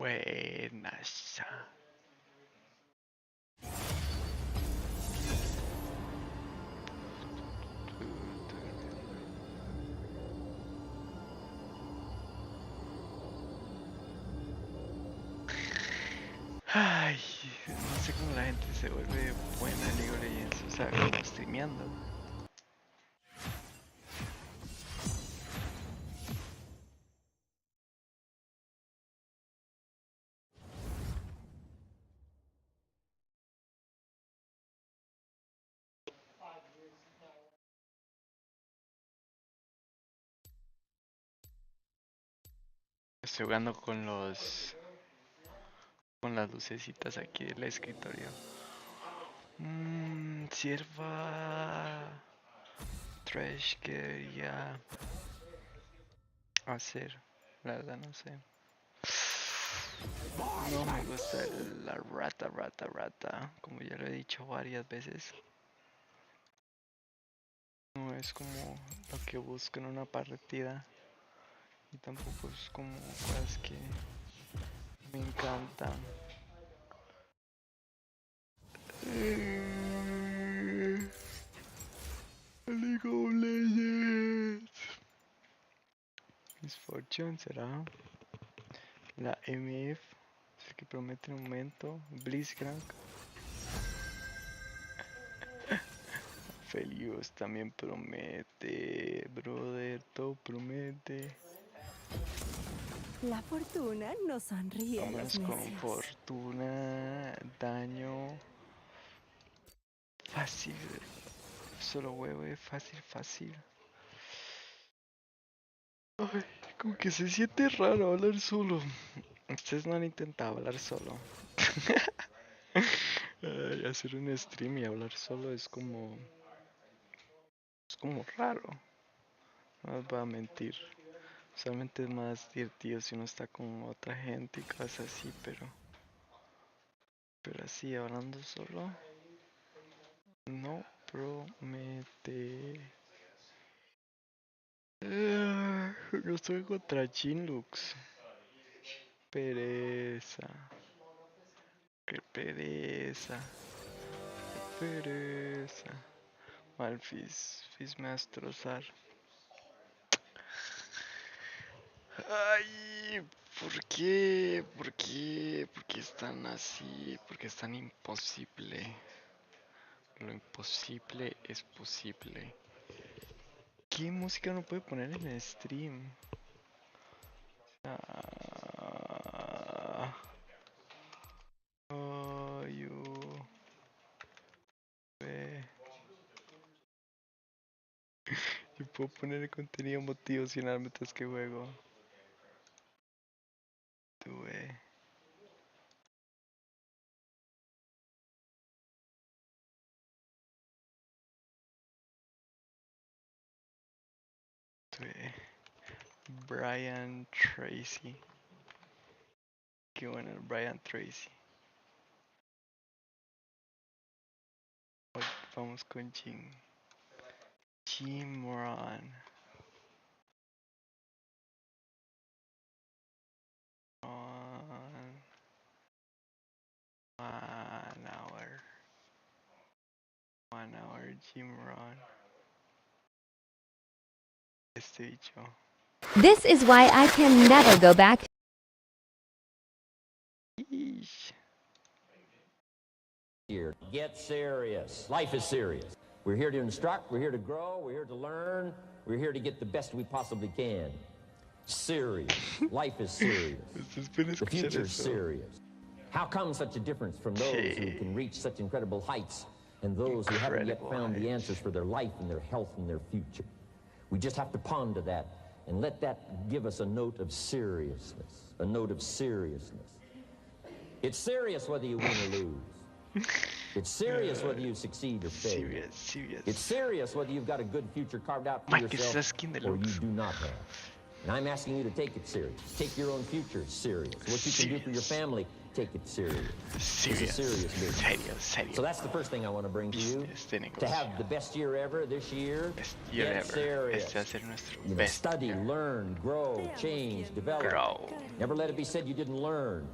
Buenas. Ay, no sé cómo la gente se vuelve buena en League of Legends, o sea, como streameando. Estoy jugando con las lucecitas aquí del escritorio. Sierva trash quería hacer, la verdad no sé. No me gusta la rata, como ya lo he dicho varias veces. No es como lo que busco en una partida. Y tampoco es como cosas que me encantan. League of Legends. Misfortune será. La MF. Es que promete un momento. Blitzcrank. Felius también promete. Brother, todo promete. La fortuna no sonríe a los Vámonos con necios. fortuna. Daño. Fácil. Solo huevo, fácil. Ay, como que se siente raro hablar solo. Ustedes no han intentado hablar solo. Ay, hacer un stream y hablar solo es como raro. No les voy a mentir. Usualmente es más divertido si uno está con otra gente y cosas así, pero así hablando solo no promete. Yo estoy contra Jinlux. Pereza. Qué pereza. Qué pereza. Malfis. Fizz me va a destrozar. Ay, ¿por qué? ¿Por qué? ¿Por qué es tan así? ¿Por qué es tan imposible? Lo imposible es posible. ¿Qué música no puede poner en el stream? Yo puedo poner contenido motivacional mientras que juego. Tuve. Brian Tracy. Qué bueno el Brian Tracy. Vamos con Jim Moran. 1 hour Jim Moran. Este bicho. This is why I can never go back. Eesh. Here. Get serious. Life is serious. We're here to instruct, we're here to grow, we're here to learn, we're here to get the best we possibly can. Serious. Life is serious. The future is serious. How come such a difference from those who can reach such incredible heights and those who haven't yet found the answers for their life and their health and their future? We just have to ponder that and let that give us a note of seriousness. A note of seriousness. It's serious whether you win or lose. It's serious whether you succeed or fail. Serious. It's serious whether you've got a good future carved out for yourself or you do not have. And I'm asking you to take it serious. Take your own future serious. What you can do for your family. take it serious. Serious. It's a serious business. Serio. So that's the first thing I want to bring to you. Este negocio. To have the best year ever this year. Best year get ever. serious. Este va a ser nuestro You know, best study, year. learn, grow, change, develop. Grow. Never let it be said you didn't learn.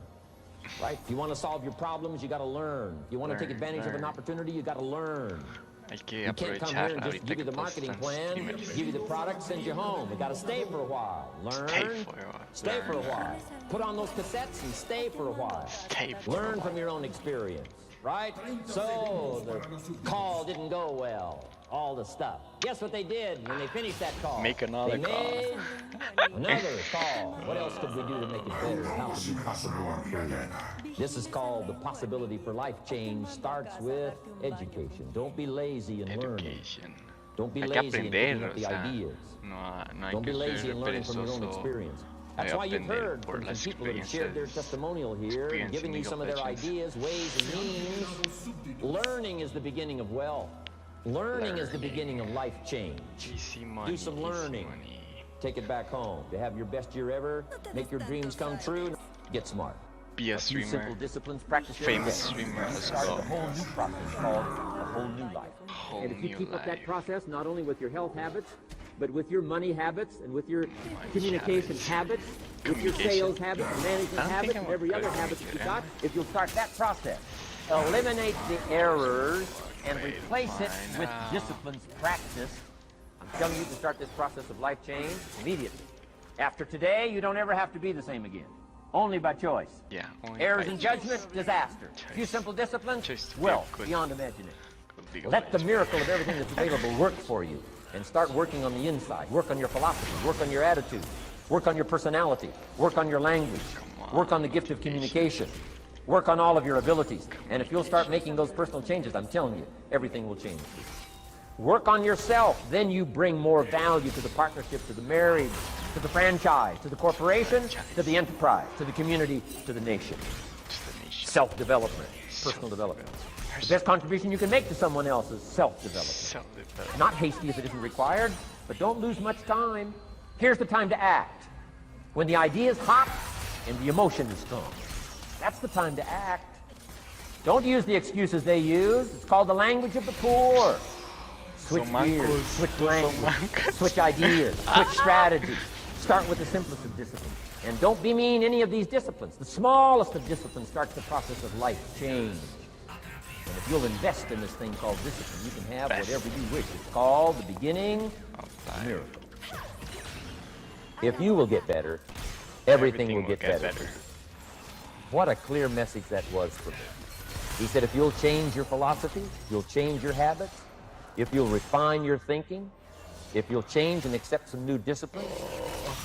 Right? If you want to solve your problems, you got to learn. If you want to take advantage of an opportunity, you got to learn. Hay que You can't come here aprovechar and just ahorita give que you the todos marketing están plan, primeros. give you the product, send you home. We got to stay for a while. Learn. Stay for a while. Put on those cassettes and stay for a while. Stay for a Learn while. from your own experience, right? So the call didn't go well. All the stuff. Guess what they did when they finished that call? Make another they call. made another call. What else could we do to make it better? How could we possibly improve? This is called the possibility for life change starts with education. Don't be lazy in learning. Education. Don't be Hay que lazy in aprender, picking up o the sea, ideas. no hay Don't be que lazy ser in learning from your own perezoso. experience. Hay That's que why you've aprender heard por from las some people that have shared their experiencias, testimonial here, and experience given you and some of their legends. ideas, ways, and means. Learning is the beginning of wealth. Learning is the beginning of life change. Easy money, Do some easy learning. money. Take it back home. To have your best year ever, make your dreams come true, get smart. Be a Few simple streamer. disciplines, practice every Famous day. streamer. Let's Start go. a whole new process called a whole new life. Whole And if you new keep up that life. process, not only with your health habits, but with your money habits and with your communication habits, with your sales habits, management I don't think habits, I'm and every good other at habit that you it. got, if you'll start that process, eliminate the errors and Wait, replace it fine, with now. disciplines practice, I'm telling you to start this process of life change immediately. After today, you don't ever have to be the same again. Only by choice. Yeah. only Errors by in choice. judgment, disaster. Few simple disciplines, Choice to be wealth good. beyond imagination. Could be Let the good. miracle of everything that's available work for you, and start working on the inside. Work on your philosophy, work on your attitude, work on your personality, work on your language, work on the gift of communication, work on all of your abilities. And if you'll start making those personal changes, I'm telling you, everything will change. Work on yourself, then you bring more value to the partnership, to the marriage, to the franchise, to the corporation, to the enterprise, to the community, to the nation. To the nation. Self-development, personal development. The best contribution you can make to someone else is self-development. Self-development. Not hasty if it isn't required, but don't lose much time. Here's the time to act. When the idea is hot and the emotion is strong. That's the time to act. Don't use the excuses they use. It's called the language of the poor. Switch gears, switch language, switch ideas, switch strategy. Start with the simplest of disciplines. And don't bemean any of these disciplines. The smallest of disciplines starts the process of life change. And if you'll invest in this thing called discipline, you can have whatever you wish. It's called the beginning of miracle. If you will get better, everything will get better. What a clear message that was for me. He said, if you'll change your philosophy, you'll change your habits, if you'll refine your thinking, if you'll change and accept some new disciplines,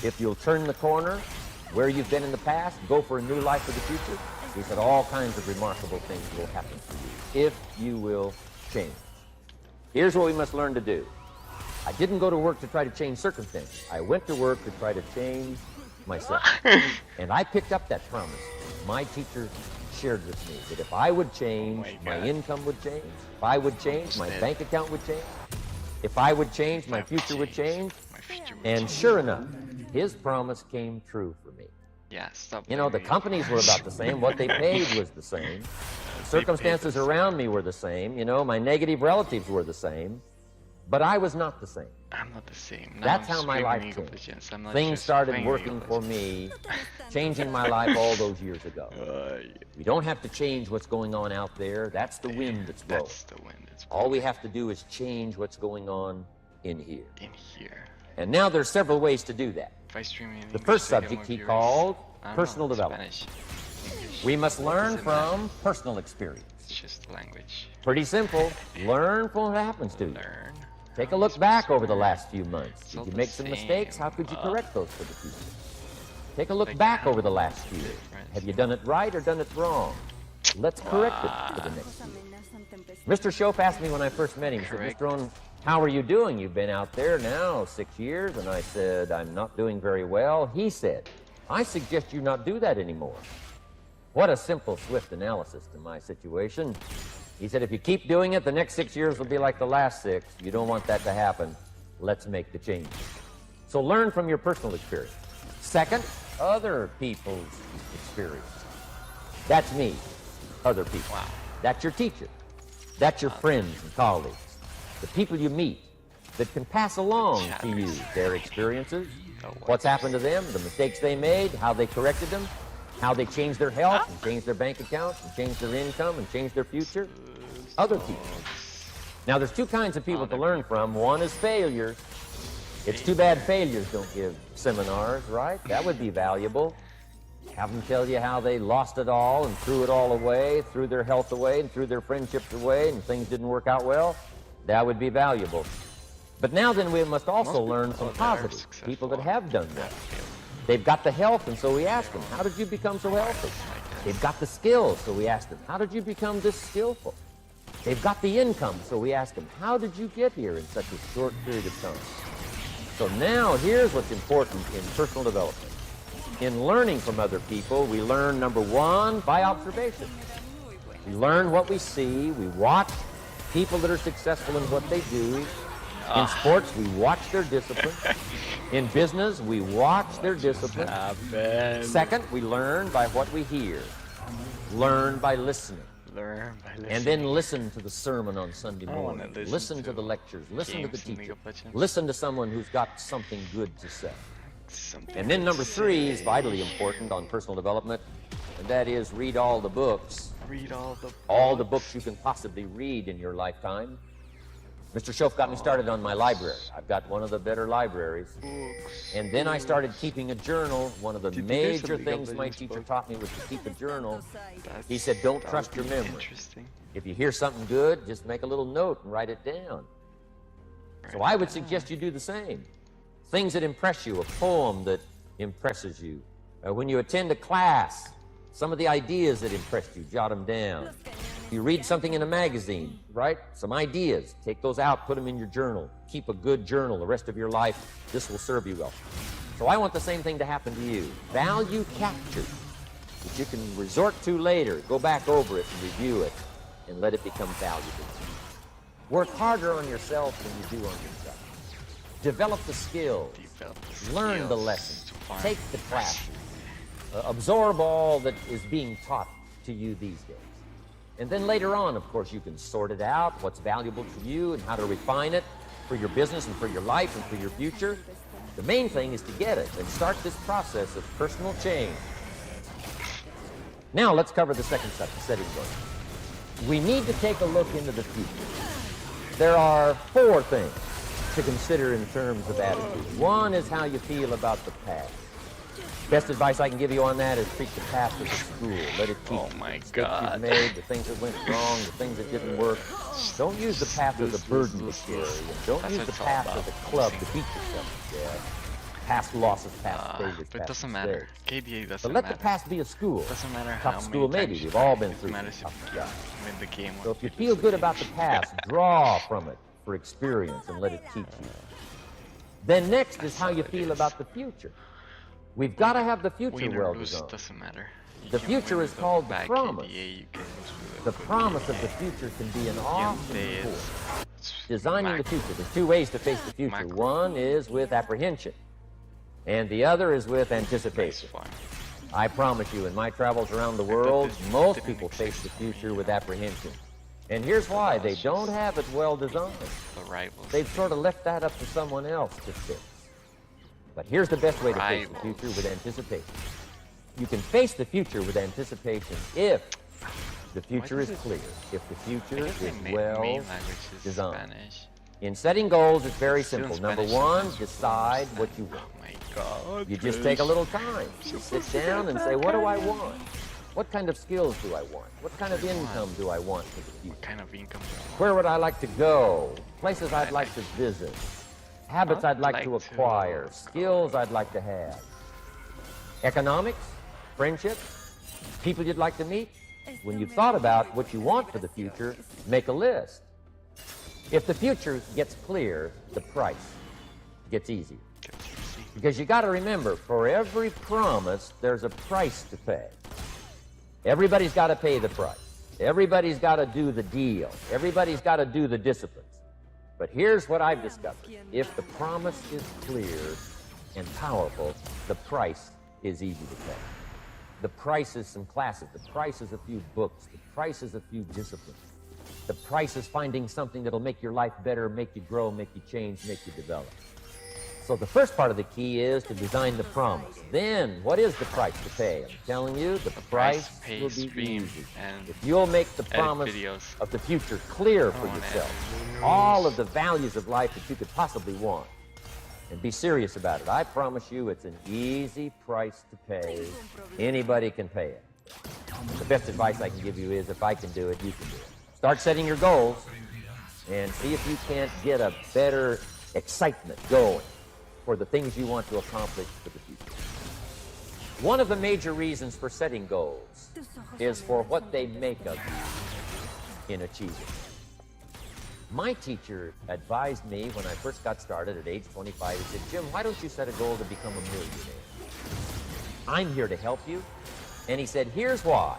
if you'll turn the corner where you've been in the past, go for a new life for the future, he said all kinds of remarkable things will happen for you if you will change. Here's what we must learn to do. I didn't go to work to try to change circumstances. I went to work to try to change myself. And I picked up that promise. My teacher shared with me that if I would change, my income would change. If I would change, my bank account would change. If I would change, my future would change. And sure enough, his promise came true for me. Yeah, stop. You know, the companies were about the same. What they paid was the same. The circumstances around me were the same. You know, my negative relatives were the same. But I was not the same. I'm not the same. Now That's I'm how my streaming life League of changed. Legends. I'm not Things just started playing working League of for Legends. me, changing my life all those years ago. We don't have to change what's going on out there. That's the wind that's blowing. That's the wind that's All we have to do is change what's going on in here. in here. And now there's several ways to do that. If I stream in The English, first I get subject more he viewers. called I don't personal know, development. Spanish, English. We must What learn does it matter? from personal experience. It's just language. Pretty simple. Learn from what happens to you. Learn. Take a How am I look back supposed to over the learn? last few months. It's Did all you the make some mistakes? How could you same. correct those for the future? Take a look Like, back how over the is last the year. difference? Have you done it right or done it wrong? Let's correct it for the next year. Mr. Shope asked me when I first met him, he said, Correct. Mr. Owen, how are you doing? You've been out there now 6 years. And I said, I'm not doing very well. He said, I suggest you not do that anymore. What a simple, swift analysis to my situation. He said, if you keep doing it, the next 6 years will be like the last 6. You don't want that to happen. Let's make the change. So learn from your personal experience. Second, other people's experience. That's me. Other people. Wow. That's your teacher. That's your friends and colleagues. The people you meet that can pass along to you their experiences, what's happened to them, the mistakes they made, how they corrected them, how they changed their health and changed their bank accounts and changed their income and changed their future. Other people. Now, there's two kinds of people to learn from. One is failures. It's too bad failures don't give seminars, right? That would be valuable. Have them tell you how they lost it all and threw it all away, threw their health away and threw their friendships away and things didn't work out well. That would be valuable. But now then we must also learn from positive people that have done that. They've got the health, and so we ask them, how did you become so healthy? They've got the skills, so we ask them, how did you become this skillful? They've got the income, so we ask them, how did you get here in such a short period of time? So now here's what's important in personal development. In learning from other people, we learn, number one, by observation. We learn what we see. We watch people that are successful in what they do. In sports, we watch their discipline. In business, we watch their discipline. Second, we learn by what we hear. Learn by listening. And then listen to the sermon on Sunday morning. Listen to the lectures. Listen to the teacher. Listen to someone who's got something good to say. And then number three is vitally important on personal development, and that is read all the books. Read all the books. All the books you can possibly read in your lifetime. Mr. Schoaf got me started on my library. I've got one of the better libraries. And then I started keeping a journal. One of the major things my teacher taught me was to keep a journal. He said, don't trust your memory. If you hear something good, just make a little note and write it down. So I would suggest you do the same. Things that impress you, a poem that impresses you. When you attend a class, some of the ideas that impressed you, jot them down. You read something in a magazine, right? Some ideas. Take those out, put them in your journal. Keep a good journal the rest of your life. This will serve you well. So I want the same thing to happen to you. Value captured, that you can resort to later. Go back over it and review it and let it become valuable. Work harder on yourself than you do on yourself. Develop the skills. Learn the lessons. Take the classes. Absorb all that is being taught to you these days. And then later on, of course, you can sort it out, what's valuable to you and how to refine it for your business and for your life and for your future. The main thing is to get it and start this process of personal change. Now let's cover the second subject, setting goals. We need to take a look into the future. There are four things to consider in terms of attitude. One is how you feel about the past. Best advice I can give you on that is treat the past as a school. Let it teach you the mistakes you've made, the things that went wrong, the things that didn't work. Don't use the past as a burden to carry. Don't use the past as a club to beat yourself to death. Past losses, past failures, but it past doesn't matter. mistakes. KDA doesn't But let matter. the past be a school. Doesn't matter Tough how school many maybe. times We've you all try. been through It matters some if tough you stuff. win the game. So if you feel good about the past, draw from it for experience and let it teach you. Then next is how you feel about the future. We've got to have the future Win or well lose, designed. doesn't matter. You The can future win is with a called the bad promise. KDA, you can lose with a The good promise of KDA. the future can be an Yente awesome is- force. it's Designing the macro. future. There's two ways to face the future. Macro. One is with apprehension, and the other is with It's anticipation. fun. I promise you, in my travels around the bet world, this most didn't people face exist the for me, future with apprehension. And here's why. They don't have it well designed. The rivals. They've sort of left that up to someone else to fix. But here's the best way to face the Rivals. future, with anticipation. You can face the future with anticipation if the future is clear, if the I future guess my is main well language is designed. Spanish. In setting goals, it's very Still in simple. Number Spanish, one, sometimes decide people what you understand. want. Oh my god. You just take a little time. You sit down and say, what do I want? What kind of skills do I want? What kind of income do I want for the future? What kind of income do I want? Where would I like to go? Places I'd like to visit. Habits I'd like to acquire. Skills I'd like to have. Economics, friendships, people you'd like to meet. When you've thought about what you want for the future, make a list. If the future gets clear, the price gets easier. Because you got to remember, for every promise, there's a price to pay. Everybody's got to pay the price. Everybody's got to do the deal. Everybody's got to do the disciplines. But here's what I've discovered. If the promise is clear and powerful, the price is easy to pay. The price is some classes. The price is a few books. The price is a few disciplines. The price is finding something that'll make your life better, make you grow, make you change, make you develop. So the first part of the key is to design the promise. Then, what is the price to pay? I'm telling you, the price will be easy. If you'll make the promise of the future clear for yourself, all of the values of life that you could possibly want, and be serious about it, I promise you it's an easy price to pay. Anybody can pay it. The best advice I can give you is, if I can do it, you can do it. Start setting your goals and see if you can't get a better excitement going for the things you want to accomplish for the future. One of the major reasons for setting goals is for what they make of you in achieving. My teacher advised me when I first got started at age 25. He said, Jim, why don't you set a goal to become a millionaire? I'm here to help you. And he said, here's why.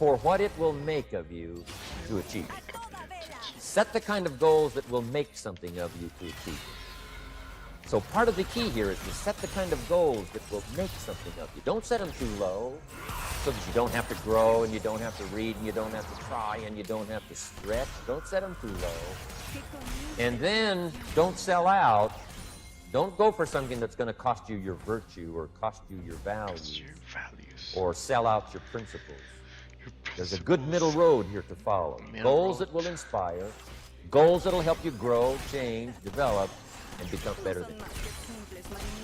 For what it will make of you to achieve it. Set the kind of goals that will make something of you to achieve it. So part of the key here is to set the kind of goals that will make something of you. Don't set them too low so that you don't have to grow and you don't have to read and you don't have to try and you don't have to stretch. Don't set them too low. And then don't sell out. Don't go for something that's going to cost you your virtue or cost you your values or sell out your principles. There's a good middle road here to follow. Goals that will inspire, goals that will help you grow, change, develop, and become better than you.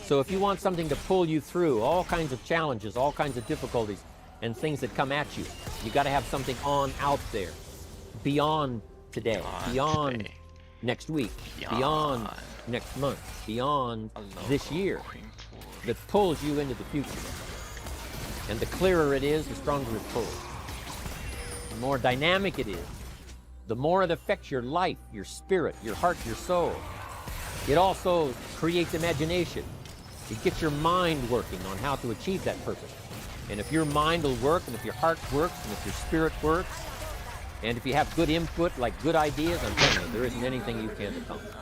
So if you want something to pull you through all kinds of challenges, all kinds of difficulties, and things that come at you, you got to have something on out there, beyond today, beyond next week, beyond next month, beyond this year, that pulls you into the future. And the clearer it is, the stronger it pulls. The more dynamic it is, the more it affects your life, your spirit, your heart, your soul. It also creates imagination. It gets your mind working on how to achieve that purpose. And if your mind will work, and if your heart works, and if your spirit works, and if you have good input, like good ideas, I'm telling you, there isn't anything you can't accomplish.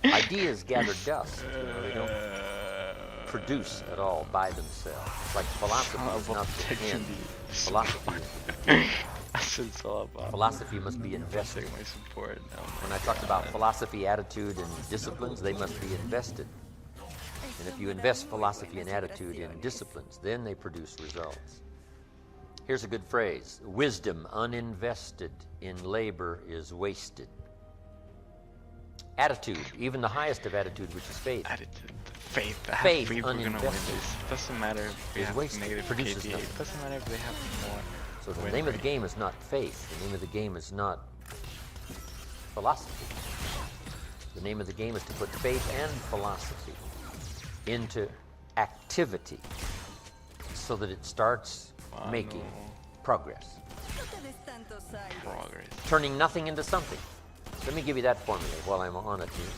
Ideas gather dust. They don't produce at all by themselves. It's like philosophy is not the end. Philosophy is the beginning. Philosophy must be invested. When I talked about philosophy, attitude, and disciplines, they must be invested. And if you invest philosophy and attitude in disciplines, then they produce results. Here's a good phrase. Wisdom uninvested in labor is wasted. Attitude, even the highest of attitude, which is faith. Attitude, faith. Faith we're gonna win uninvested this. Doesn't matter if we have negative KPA. It doesn't matter if they have more. So the name of the game is not faith. The name of the game is not philosophy. The name of the game is to put faith and philosophy into activity so that it starts making progress. Turning nothing into something. Let me give you that formula while I'm on it here.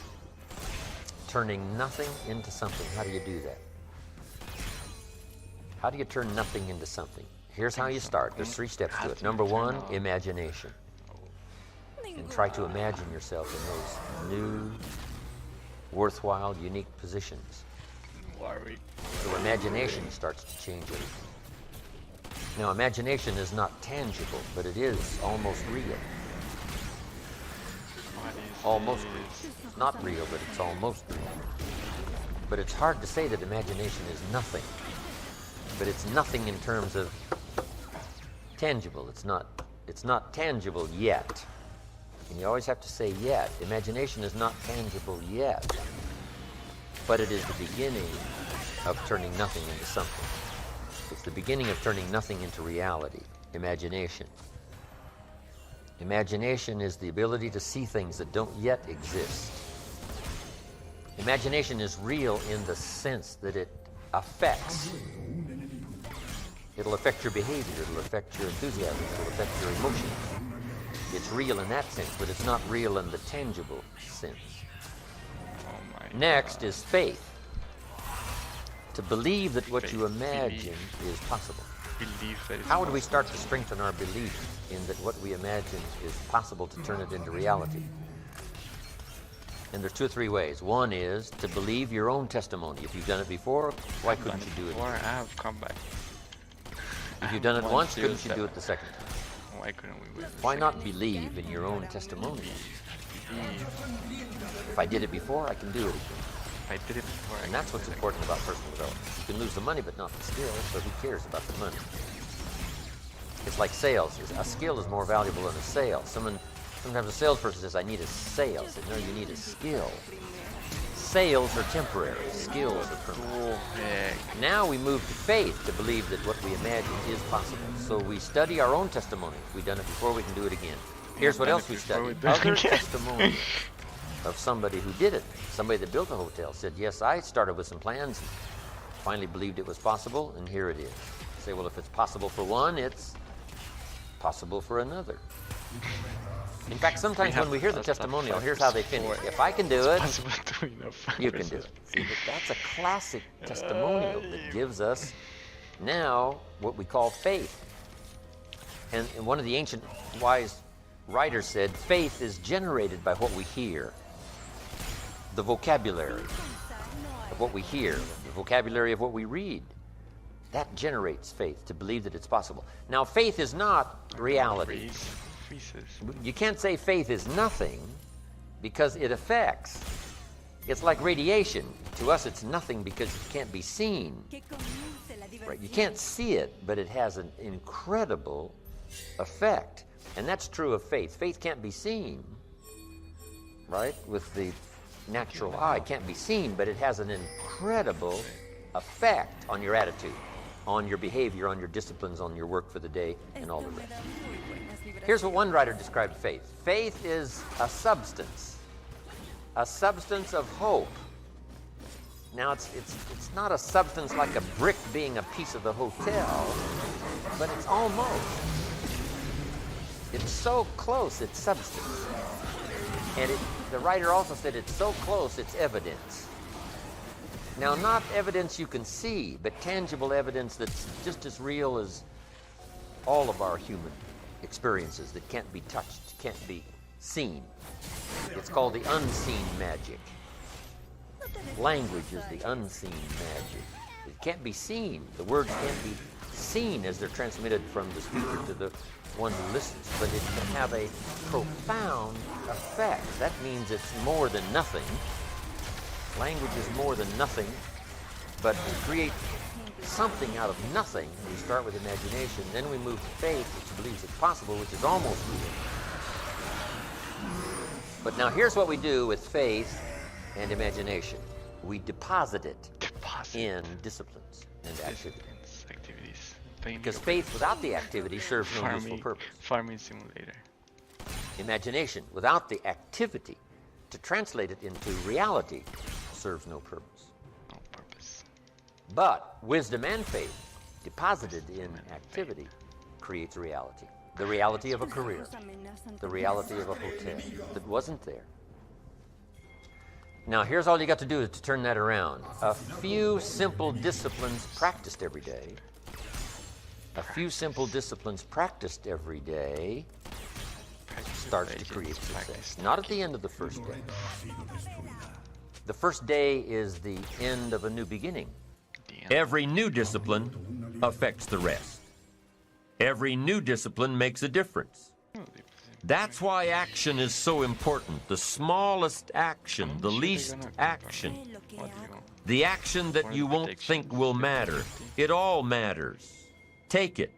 Turning nothing into something. How do you do that? How do you turn nothing into something? Here's how you start. There's 3 steps to it. Number 1, imagination. And try to imagine yourself in those new, worthwhile, unique positions. So imagination starts to change everything. Now, imagination is not tangible, but it is almost real. Almost real. It's not real, but it's almost real. But it's hard to say that imagination is nothing. But it's nothing in terms of tangible. It's not tangible yet. And you always have to say yet. Imagination is not tangible yet. But it is the beginning of turning nothing into something. It's the beginning of turning nothing into reality. Imagination. Imagination is the ability to see things that don't yet exist. Imagination is real in the sense that it affects. It'll affect your behavior, it'll affect your enthusiasm, it'll affect your emotions. It's real in that sense, but it's not real in the tangible sense. Next is faith. To believe that what you imagine is possible. How do we start to strengthen our belief in that what we imagine is possible to turn it into reality? And there's 2 or 3 ways. One is to believe your own testimony. If you've done it before, why couldn't you do it? Or I have come back. If you've done it once, couldn't you do it the second time? Why couldn't we wait? Why not believe in your own testimony? If I did it before, I can do it again. If I did it before, And that's what's important about personal development. You can lose the money, but not the skill, so who cares about the money? It's like sales. A skill is more valuable than a sale. Sometimes a salesperson says, I need a sale. I said, no, you need a skill. Sales are temporary. Skills are permanent. Now we move to faith to believe that what we imagine is possible. So we study our own testimony. If we've done it before, we can do it again. Here's what else we study. Other testimonies of somebody who did it. Somebody that built a hotel said, yes, I started with some plans, finally believed it was possible, and here it is. You say, well, if it's possible for one, it's possible for another. In fact, sometimes when we hear the testimonial, here's how they finish. If I can do it, you can do it. See, but that's a classic testimonial that gives us now what we call faith. And one of the ancient wise writers said, faith is generated by what we hear. The vocabulary of what we hear, the vocabulary of what we read. That generates faith, to believe that it's possible. Now, faith is not reality. You can't say faith is nothing, because it affects. It's like radiation. To us, it's nothing because it can't be seen. Right? You can't see it, but it has an incredible effect. And that's true of faith. Faith can't be seen, right? With the natural eye, it can't be seen, but it has an incredible effect on your attitude, on your behavior, on your disciplines, on your work for the day, and all the rest. Here's what one writer described faith. Faith is a substance of hope. Now, it's not a substance like a brick being a piece of the hotel, but it's almost. It's so close, it's substance. And the writer also said it's so close, it's evidence. Now, not evidence you can see, but tangible evidence that's just as real as all of our human experiences that can't be touched, can't be seen. It's called the unseen magic. Language is the unseen magic. It can't be seen. The words can't be seen as they're transmitted from the speaker to the one who listens, but it can have a profound effect. That means it's more than nothing. Language is more than nothing, but to create something out of nothing, we start with imagination, then we move to faith, which believes it's possible, which is almost real. But now here's what we do with faith and imagination. We deposit it in disciplines and activities. Because faith without the activity serves no useful purpose. Farming simulator. Imagination without the activity to translate it into reality serves no purpose. But wisdom and faith, deposited in activity, creates reality. The reality of a career, the reality of a hotel that wasn't there. Now, here's all you got to do is to turn that around. A few simple disciplines practiced every day. A few simple disciplines practiced every day starts to create success. Not at the end of the first day. The first day is the end of a new beginning. Every new discipline affects the rest. Every new discipline makes a difference. That's why action is so important. The smallest action, the least action, the action that you won't think will matter. It all matters. Take it.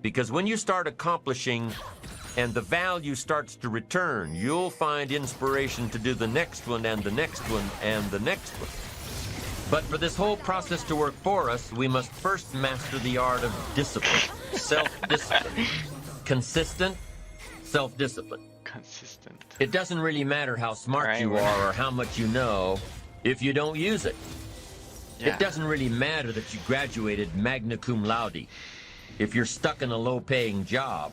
Because when you start accomplishing and the value starts to return, you'll find inspiration to do the next one and the next one and the next one. But for this whole process to work for us, we must first master the art of discipline, self-discipline. Consistent self-discipline. Consistent. It doesn't really matter how smart you are or how much you know if you don't use it. It doesn't really matter that you graduated magna cum laude if you're stuck in a low-paying job.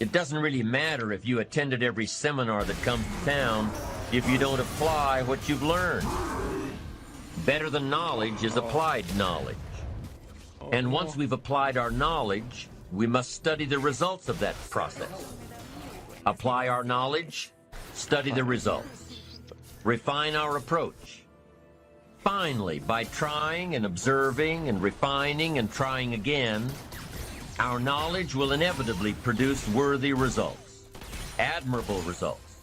It doesn't really matter if you attended every seminar that comes to town if you don't apply what you've learned. Better than knowledge is applied knowledge. And once we've applied our knowledge, we must study the results of that process. Apply our knowledge, study the results. refine our approach. Finally, by trying and observing and refining and trying again, our knowledge will inevitably produce worthy results, admirable results.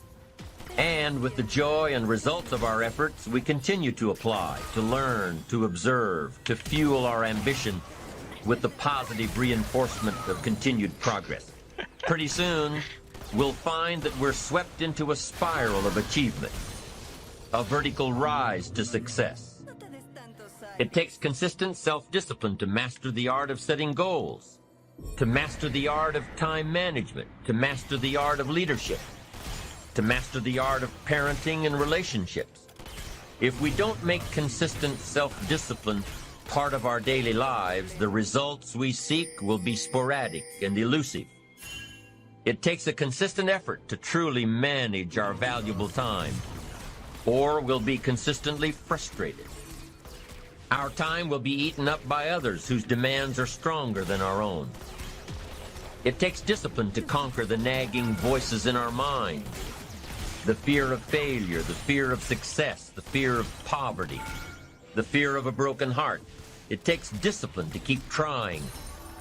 And with the joy and results of our efforts, we continue to apply, to learn, to observe, to fuel our ambition with the positive reinforcement of continued progress. Pretty soon, we'll find that we're swept into a spiral of achievement, a vertical rise to success. It takes consistent self-discipline to master the art of setting goals, to master the art of time management, to master the art of leadership, to master the art of parenting and relationships. If we don't make consistent self-discipline part of our daily lives, the results we seek will be sporadic and elusive. It takes a consistent effort to truly manage our valuable time, or we'll be consistently frustrated. Our time will be eaten up by others whose demands are stronger than our own. It takes discipline to conquer the nagging voices in our minds, the fear of failure, the fear of success, the fear of poverty, the fear of a broken heart. It takes discipline to keep trying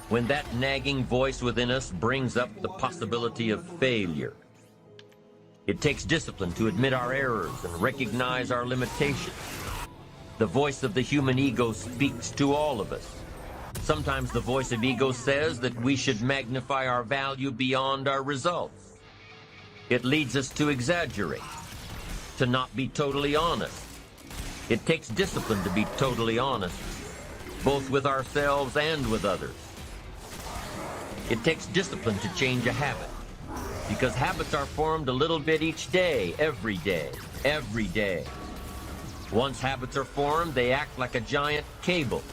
when that nagging voice within us brings up the possibility of failure. It takes discipline to admit our errors and recognize our limitations. The voice of the human ego speaks to all of us. Sometimes the voice of ego says that we should magnify our value beyond our results. It leads us to exaggerate, to not be totally honest. It takes discipline to be totally honest, both with ourselves and with others. It takes discipline to change a habit, because habits are formed a little bit each day, every day, every day. Once habits are formed, they act like a giant cable.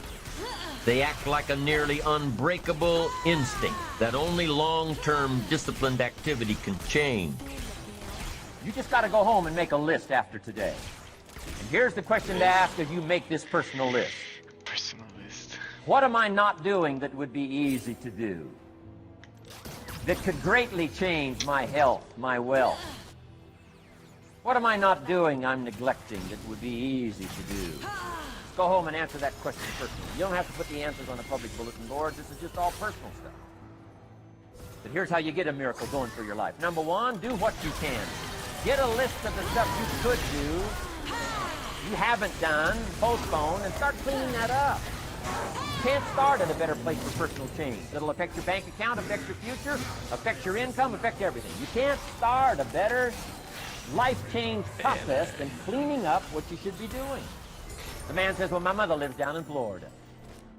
They act like a nearly unbreakable instinct that only long-term disciplined activity can change. You just got to go home and make a list after today. And here's the question to ask as you make this personal list. Personal list. What am I not doing that would be easy to do? That could greatly change my health, my wealth? What am I not doing I'm neglecting that would be easy to do? Go home and answer that question personally. You don't have to put the answers on a public bulletin board. This is just all personal stuff. But here's how you get a miracle going for your life. Number one, do what you can. Get a list of the stuff you could do, you haven't done, postpone, and start cleaning that up. You can't start at a better place for personal change. It'll affect your bank account, affect your future, affect your income, affect everything. You can't start a better life change process than cleaning up what you should be doing. The man says, well, my mother lives down in Florida.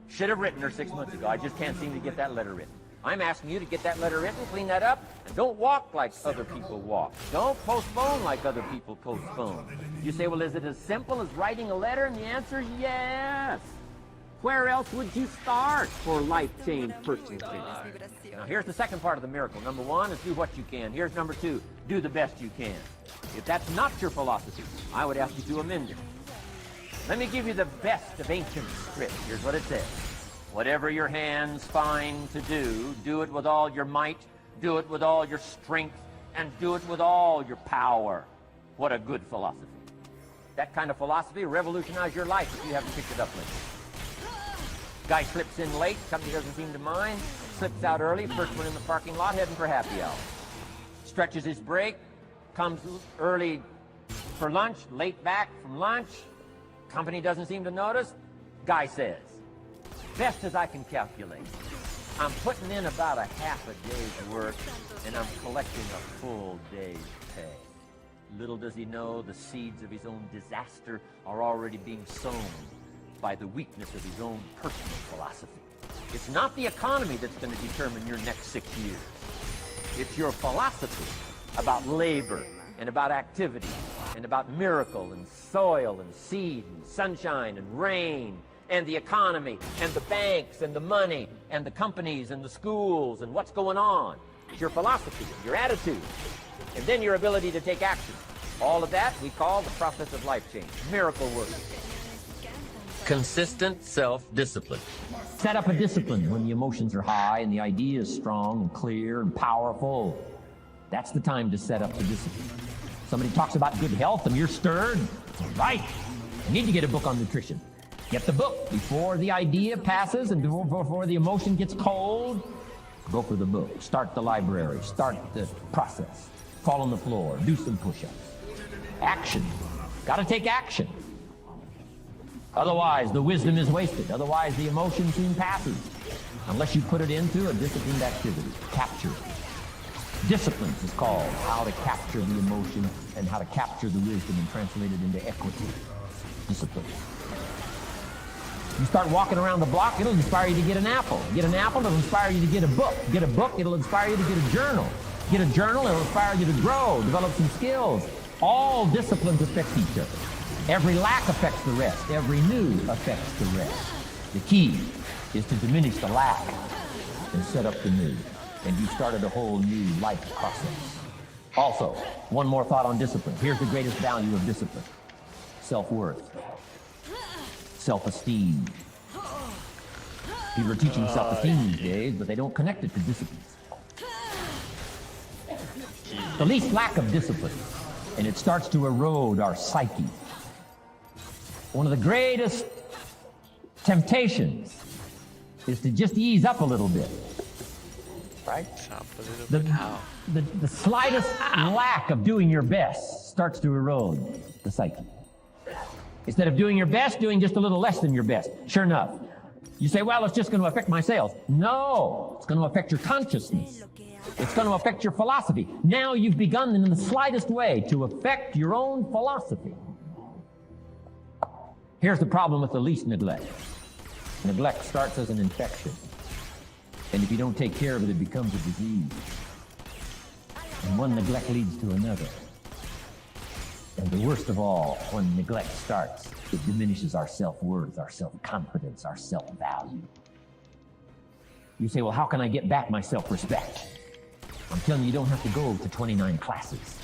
Should have written her 6 months ago. I just can't seem to get that letter written. I'm asking you to get that letter written, clean that up, and don't walk like other people walk. Don't postpone like other people postpone. You say, well, is it as simple as writing a letter? And the answer is yes. Where else would you start for life change, personal change? Now, here's the second part of the miracle. Number one is do what you can. Here's number two, do the best you can. If that's not your philosophy, I would ask you to amend it. Let me give you the best of ancient script. Here's what it says. Whatever your hands find to do, do it with all your might, do it with all your strength, and do it with all your power. What a good philosophy. That kind of philosophy will revolutionize your life if you haven't picked it up lately. Guy slips in late, company doesn't seem to mind, slips out early, first one in the parking lot, heading for happy hour. Stretches his break, comes early for lunch, late back from lunch, company doesn't seem to notice. Guy says, best as I can calculate, I'm putting in about a half a day's work and I'm collecting a full day's pay. Little does he know the seeds of his own disaster are already being sown by the weakness of his own personal philosophy. It's not the economy that's going to determine your next 6 years. It's your philosophy about labor and about activity and about miracle and soil and seed and sunshine and rain and the economy and the banks and the money and the companies and the schools and what's going on. It's your philosophy, your attitude, and then your ability to take action. All of that we call the process of life change, miracle work. Consistent self-discipline. Set up a discipline when the emotions are high and the idea is strong and clear and powerful. That's the time to set up the discipline. Somebody talks about good health and you're stirred. Right. I need to get a book on nutrition. Get the book before the idea passes and before the emotion gets cold. Go for the book. Start the library. Start the process. Fall on the floor. Do some push-ups. Action. Got to take action. Otherwise, the wisdom is wasted. Otherwise, the emotion soon passes. Unless you put it into a disciplined activity. Capture it. Disciplines is called how to capture the emotion and how to capture the wisdom and translate it into equity. Discipline. You start walking around the block, it'll inspire you to get an apple. Get an apple, it'll inspire you to get a book. Get a book, it'll inspire you to get a journal. Get a journal, it'll inspire you to grow, develop some skills. All disciplines affect each other. Every lack affects the rest. Every new affects the rest. The key is to diminish the lack and set up the new. And you started a whole new life process. Also, one more thought on discipline. Here's the greatest value of discipline. Self-worth. Self-esteem. People are teaching self-esteem these days, but they don't connect it to disciplines. The least lack of discipline, and it starts to erode our psyche. One of the greatest temptations is to just ease up a little bit. Right? The slightest lack of doing your best starts to erode the psyche. Instead of doing your best, doing just a little less than your best. Sure enough. You say, well, it's just going to affect my sales. No, it's going to affect your consciousness. It's going to affect your philosophy. Now you've begun in the slightest way to affect your own philosophy. Here's the problem with the least neglect. Neglect starts as an infection. And if you don't take care of it, it becomes a disease. And one neglect leads to another. And the worst of all, when neglect starts, it diminishes our self-worth, our self-confidence, our self-value. You say, well, how can I get back my self-respect? I'm telling you, you don't have to go to 29 classes.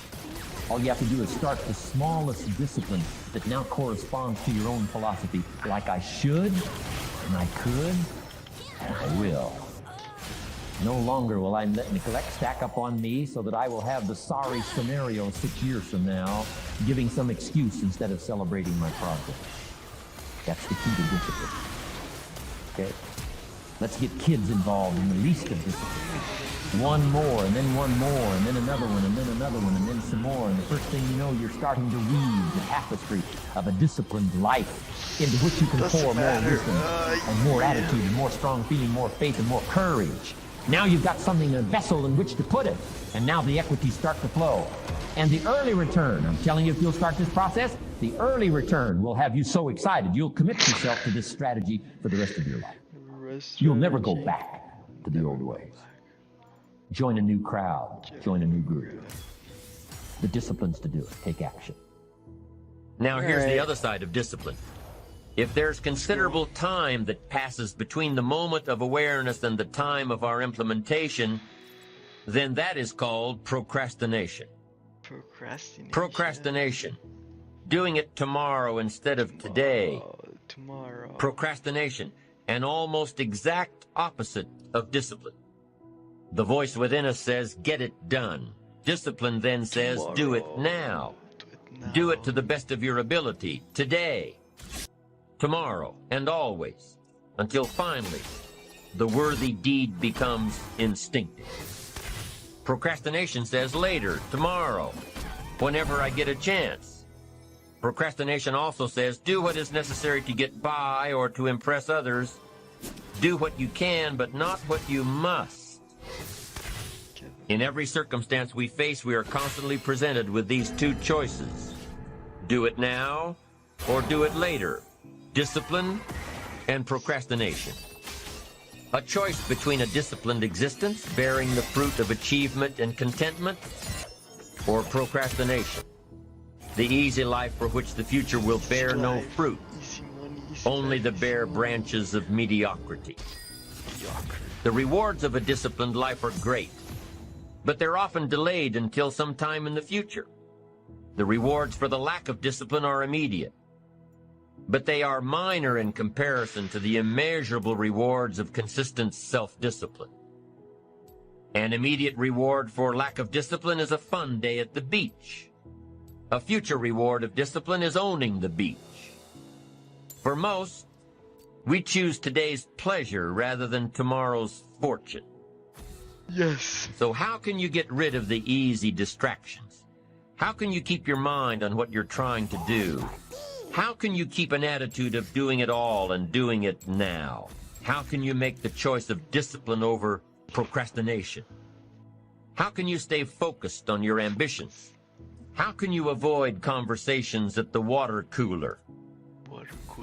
All you have to do is start the smallest discipline that now corresponds to your own philosophy, like I should, and I could, and I will. No longer will I let neglect stack up on me so that I will have the sorry scenario 6 years from now, giving some excuse instead of celebrating my progress. That's the key to discipline. Okay? Let's get kids involved in the least of discipline. One more, and then one more, and then another one, and then another one, and then some more. And the first thing you know, you're starting to weave the tapestry of a disciplined life into which you can pour more wisdom and more attitude and more strong feeling, more faith and more courage. Now you've got something, a vessel in which to put it. And now the equities start to flow. And the early return, I'm telling you, if you'll start this process, the early return will have you so excited, you'll commit yourself to this strategy for the rest of your life. You'll never go back to the old ways. Join a new crowd. Join a new group. The disciplines to do it. Take action. Now here's the other side of discipline. If there's considerable time that passes between the moment of awareness and the time of our implementation, then that is called procrastination. Procrastination. Doing it tomorrow instead of today. Procrastination. An almost exact opposite of discipline. The voice within us says, get it done. Discipline then says, do it now. Do it to the best of your ability, today, tomorrow, and always, until finally, the worthy deed becomes instinctive. Procrastination says later, tomorrow, whenever I get a chance. Procrastination also says, do what is necessary to get by or to impress others. Do what you can, but not what you must. In every circumstance we face, we are constantly presented with these two choices. Do it now or do it later. Discipline and procrastination. A choice between a disciplined existence, bearing the fruit of achievement and contentment, or procrastination, the easy life for which the future will bear no fruit, only the bare branches of mediocrity. The rewards of a disciplined life are great, but they're often delayed until some time in the future. The rewards for the lack of discipline are immediate, but they are minor in comparison to the immeasurable rewards of consistent self-discipline. An immediate reward for lack of discipline is a fun day at the beach. A future reward of discipline is owning the beach. For most, we choose today's pleasure rather than tomorrow's fortune. Yes. So how can you get rid of the easy distractions? How can you keep your mind on what you're trying to do? How can you keep an attitude of doing it all and doing it now? How can you make the choice of discipline over procrastination? How can you stay focused on your ambitions? How can you avoid conversations at the water cooler?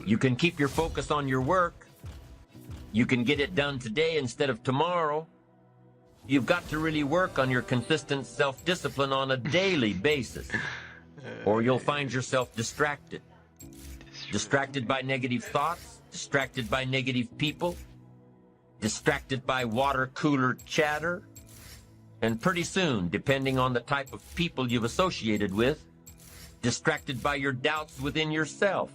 You can keep your focus on your work. You can get it done today instead of tomorrow. You've got to really work on your consistent self-discipline on a daily basis, or you'll find yourself distracted. Distracted by negative thoughts, distracted by negative people, distracted by water cooler chatter, and pretty soon, depending on the type of people you've associated with, distracted by your doubts within yourself.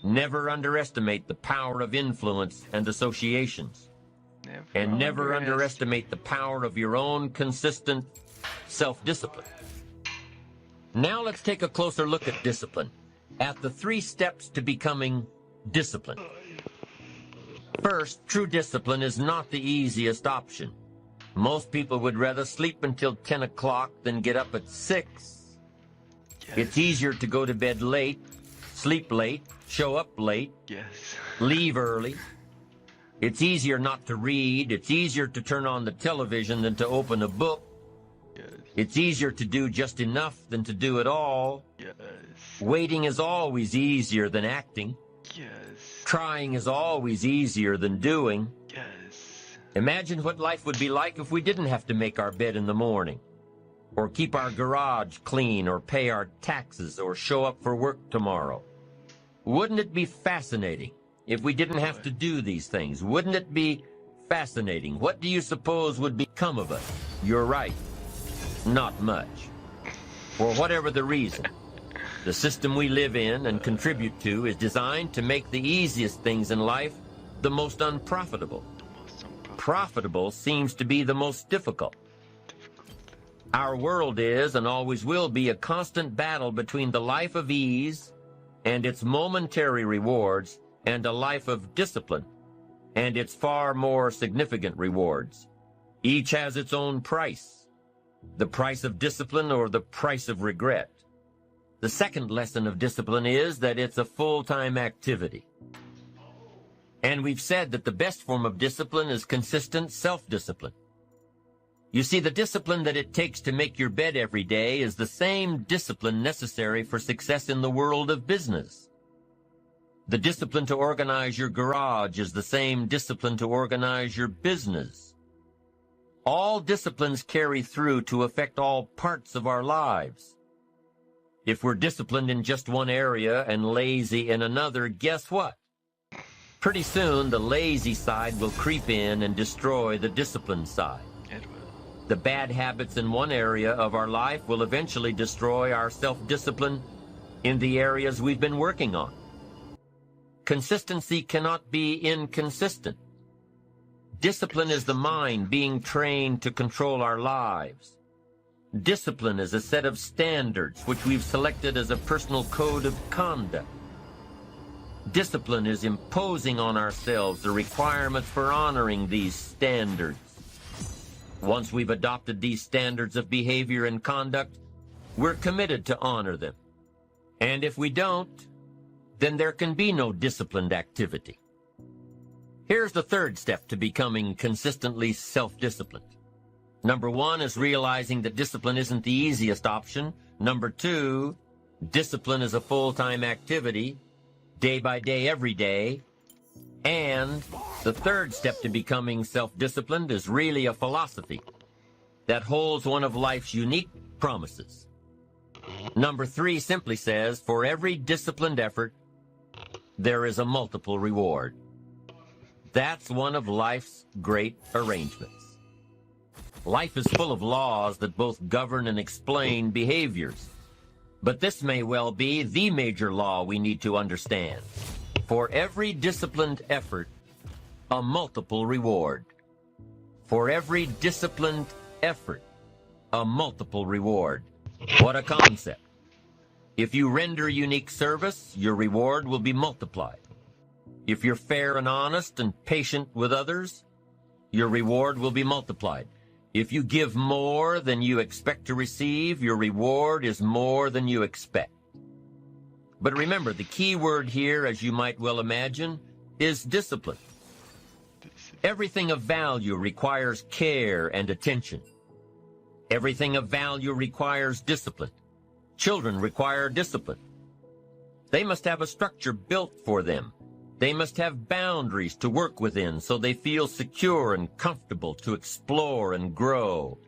Never underestimate the power of influence and associations. And never underestimate the power of your own consistent self-discipline. Now let's take a closer look at discipline, at the 3 steps to becoming disciplined. First, true discipline is not the easiest option. Most people would rather sleep until 10 o'clock than get up at 6. Yes. It's easier to go to bed late, sleep late, show up late, yes, leave early. It's easier not to read. It's easier to turn on the television than to open a book. yes, It's easier to do just enough than to do it all. yes, Waiting is always easier than acting. yes, Trying is always easier than doing. yes. Imagine what life would be like if we didn't have to make our bed in the morning, or keep our garage clean, or pay our taxes, or show up for work tomorrow. Wouldn't it be fascinating if we didn't have to do these things? Wouldn't it be fascinating? What do you suppose would become of us? You're right. Not much. For whatever the reason, the system we live in and contribute to is designed to make the easiest things in life the most unprofitable. Profitable seems to be the most difficult. Our world is and always will be a constant battle between the life of ease and its momentary rewards and a life of discipline and its far more significant rewards. Each has its own price, the price of discipline or the price of regret. The second lesson of discipline is that it's a full-time activity. And we've said that the best form of discipline is consistent self-discipline. You see, the discipline that it takes to make your bed every day is the same discipline necessary for success in the world of business. The discipline to organize your garage is the same discipline to organize your business. All disciplines carry through to affect all parts of our lives. If we're disciplined in just one area and lazy in another, guess what? Pretty soon, the lazy side will creep in and destroy the disciplined side. The bad habits in one area of our life will eventually destroy our self-discipline in the areas we've been working on. Consistency cannot be inconsistent. Discipline is the mind being trained to control our lives. Discipline is a set of standards which we've selected as a personal code of conduct. Discipline is imposing on ourselves the requirements for honoring these standards. Once we've adopted these standards of behavior and conduct, we're committed to honor them. And if we don't, then there can be no disciplined activity. Here's the third step to becoming consistently self-disciplined. Number 1 is realizing that discipline isn't the easiest option. Number 2, discipline is a full-time activity, day by day, every day. And the third step to becoming self-disciplined is really a philosophy that holds one of life's unique promises. Number 3 simply says, for every disciplined effort, there is a multiple reward. That's one of life's great arrangements. Life is full of laws that both govern and explain behaviors. But this may well be the major law we need to understand. For every disciplined effort, a multiple reward. For every disciplined effort, a multiple reward. What a concept. If you render unique service, your reward will be multiplied. If you're fair and honest and patient with others, your reward will be multiplied. If you give more than you expect to receive, your reward is more than you expect. But remember, the key word here, as you might well imagine, is discipline. Everything of value requires care and attention. Everything of value requires discipline. Children require discipline. They must have a structure built for them. They must have boundaries to work within so they feel secure and comfortable to explore and grow.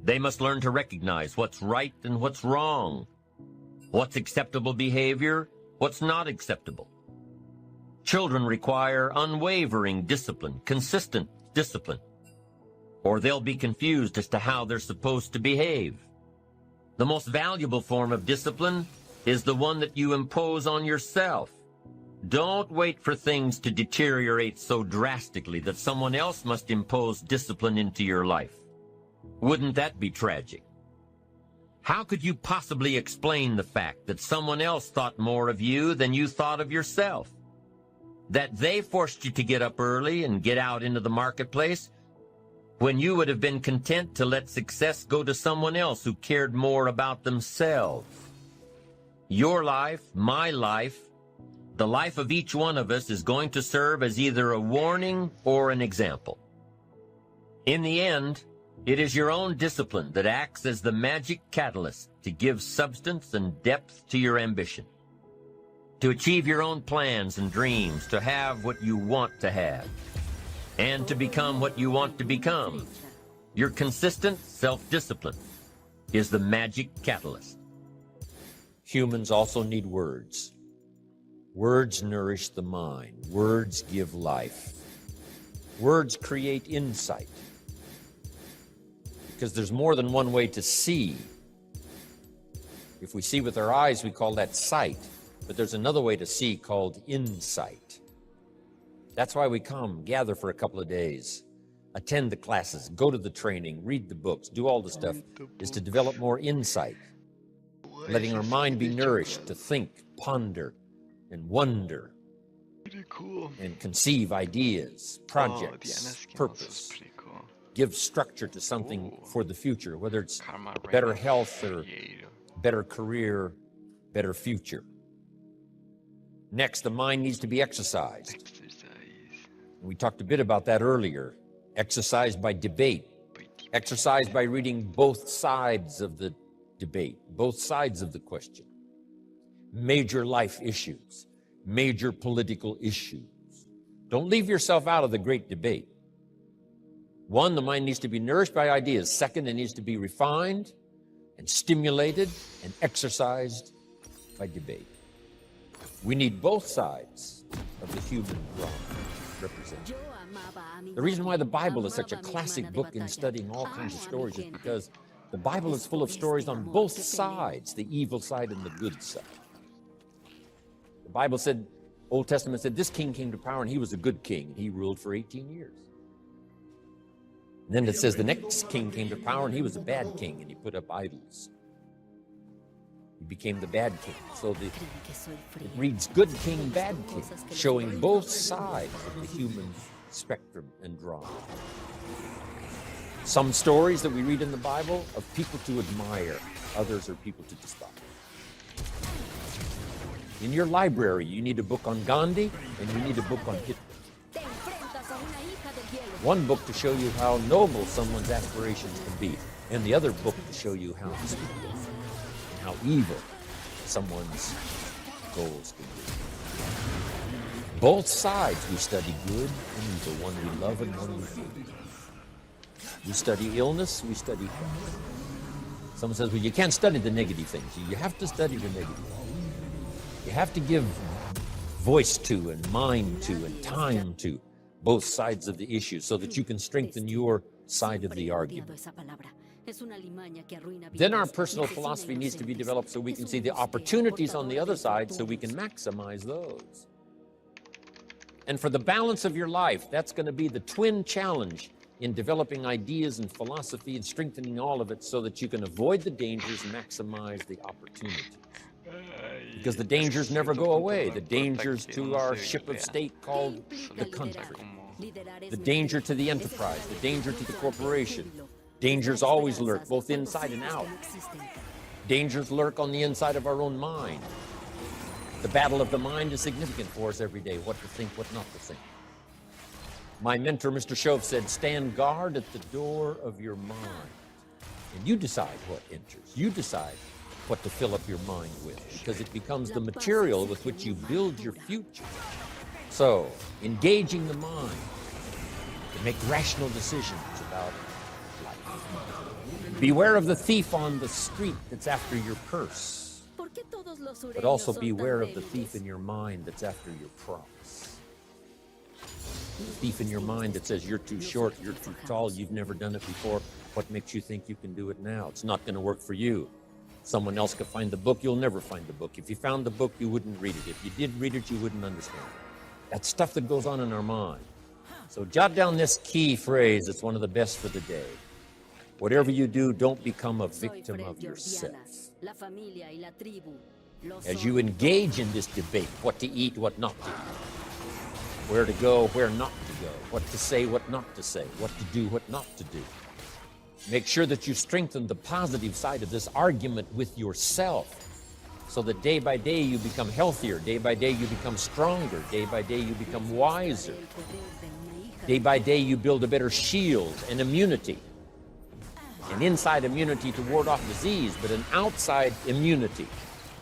They must learn to recognize what's right and what's wrong, what's acceptable behavior, what's not acceptable. Children require unwavering discipline, consistent discipline, or they'll be confused as to how they're supposed to behave. The most valuable form of discipline is the one that you impose on yourself. Don't wait for things to deteriorate so drastically that someone else must impose discipline into your life. Wouldn't that be tragic? How could you possibly explain the fact that someone else thought more of you than you thought of yourself? That they forced you to get up early and get out into the marketplace when you would have been content to let success go to someone else who cared more about themselves? Your life, my life, the life of each one of us is going to serve as either a warning or an example. In the end, it is your own discipline that acts as the magic catalyst to give substance and depth to your ambition, to achieve your own plans and dreams, to have what you want to have, and to become what you want to become. Your consistent self-discipline is the magic catalyst. Humans also need words. Words nourish the mind. Words give life. Words create insight. Because there's more than one way to see. If we see with our eyes, we call that sight. But there's another way to see called insight. That's why we come, gather for a couple of days, attend the classes, go to the training, read the books, do all the stuff, is to develop more insight, letting our mind be nourished to think, ponder, and wonder, and conceive ideas, projects, purpose, give structure to something for the future, whether it's better health or better career, better future. Next, the mind needs to be exercised. We talked a bit about that earlier. Exercise by debate. Exercise by reading both sides of the debate, both sides of the question. Major life issues, major political issues. Don't leave yourself out of the great debate. One, the mind needs to be nourished by ideas. Second, it needs to be refined and stimulated and exercised by debate. We need both sides of the human drama represented. The reason why the Bible is such a classic book in studying all kinds of stories is because the Bible is full of stories on both sides, the evil side and the good side. The Bible said, Old Testament said, this king came to power and he was a good king, and he ruled for 18 years. And then it says the next king came to power and he was a bad king, and he put up idols. He became the bad king. So it reads good king, bad king, showing both sides of the human spectrum and drama. Some stories that we read in the Bible of people to admire, others are people to despise. In your library, you need a book on Gandhi and you need a book on Hitler. One book to show you how noble someone's aspirations can be, and the other book to show you how despicable and how evil someone's goals can be. Both sides we study good and evil, one we love and one we hate. We study illness, we study health. Someone says, well, you can't study the negative things. You have to study the negative things. You have to give voice to and mind to and time to both sides of the issue so that you can strengthen your side of the argument. Then our personal philosophy needs to be developed so we can see the opportunities on the other side so we can maximize those. And for the balance of your life, that's going to be the twin challenge in developing ideas and philosophy and strengthening all of it so that you can avoid the dangers and maximize the opportunities. Because the dangers never go away. The dangers to our ship of state called the country. The danger to the enterprise, the danger to the corporation. Dangers always lurk, both inside and out. Dangers lurk on the inside of our own mind. The battle of the mind is significant for us every day, what to think, what not to think. My mentor, Mr. Shove, said, stand guard at the door of your mind. And you decide what enters. You decide what to fill up your mind with, because it becomes the material with which you build your future. So, engaging the mind to make rational decisions about life. Beware of the thief on the street that's after your purse, but also beware of the thief in your mind that's after your promise. The thief in your mind that says you're too short, you're too tall, you've never done it before. What makes you think you can do it now? It's not going to work for you. Someone else could find the book, you'll never find the book. If you found the book, you wouldn't read it. If you did read it, you wouldn't understand it. That's stuff that goes on in our mind. So jot down this key phrase. It's one of the best for the day. Whatever you do, don't become a victim of yourself. As you engage in this debate, what to eat, what not to eat, where to go, where not to go, what to say, what not to say, what to do, what not to do, make sure that you strengthen the positive side of this argument with yourself, so that day by day you become healthier, day by day you become stronger, day by day you become wiser. Day by day you build a better shield and immunity. An inside immunity to ward off disease, but an outside immunity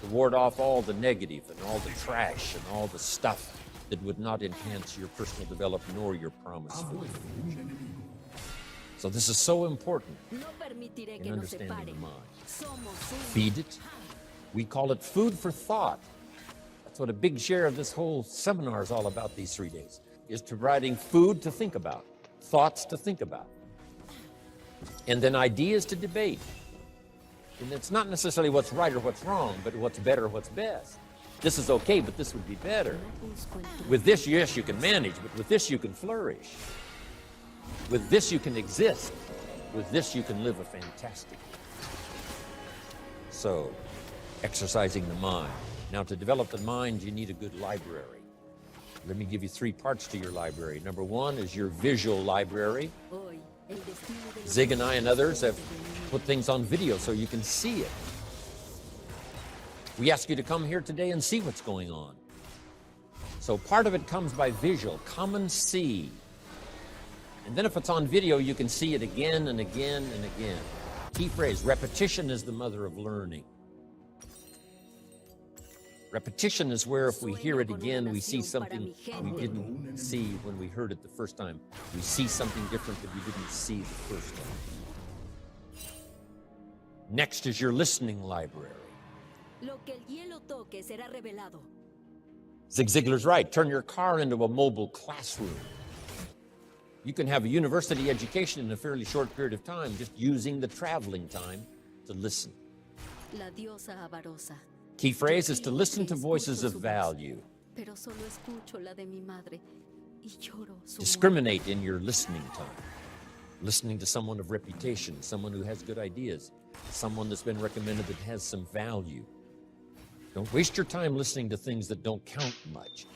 to ward off all the negative and all the trash and all the stuff that would not enhance your personal development nor your promise for the future. So this is so important in understanding the mind. Feed it. We call it food for thought. That's what a big share of this whole seminar is all about these 3 days, is providing food to think about, thoughts to think about, and then ideas to debate. And it's not necessarily what's right or what's wrong, but what's better or what's best. This is okay, but this would be better. With this, yes, you can manage, but with this, you can flourish. With this, you can exist. With this, you can live a fantastic life. So, exercising the mind. Now, to develop the mind, you need a good library. Let me give you 3 parts to your library. Number 1 is your visual library. Zig and I and others have put things on video so you can see it. We ask you to come here today and see what's going on. So part of it comes by visual. Come and see. And then if it's on video, you can see it again and again and again. Key phrase, repetition is the mother of learning. Repetition is where if we hear it again, we see something we didn't see when we heard it the first time. We see something different that we didn't see the first time. Next is your listening library. Zig Ziglar's right. Turn your car into a mobile classroom. You can have a university education in a fairly short period of time just using the traveling time to listen. Key phrase is to listen to voices of value. Discriminate in your listening time. Listening to someone of reputation, someone who has good ideas, someone that's been recommended that has some value. Don't waste your time listening to things that don't count much.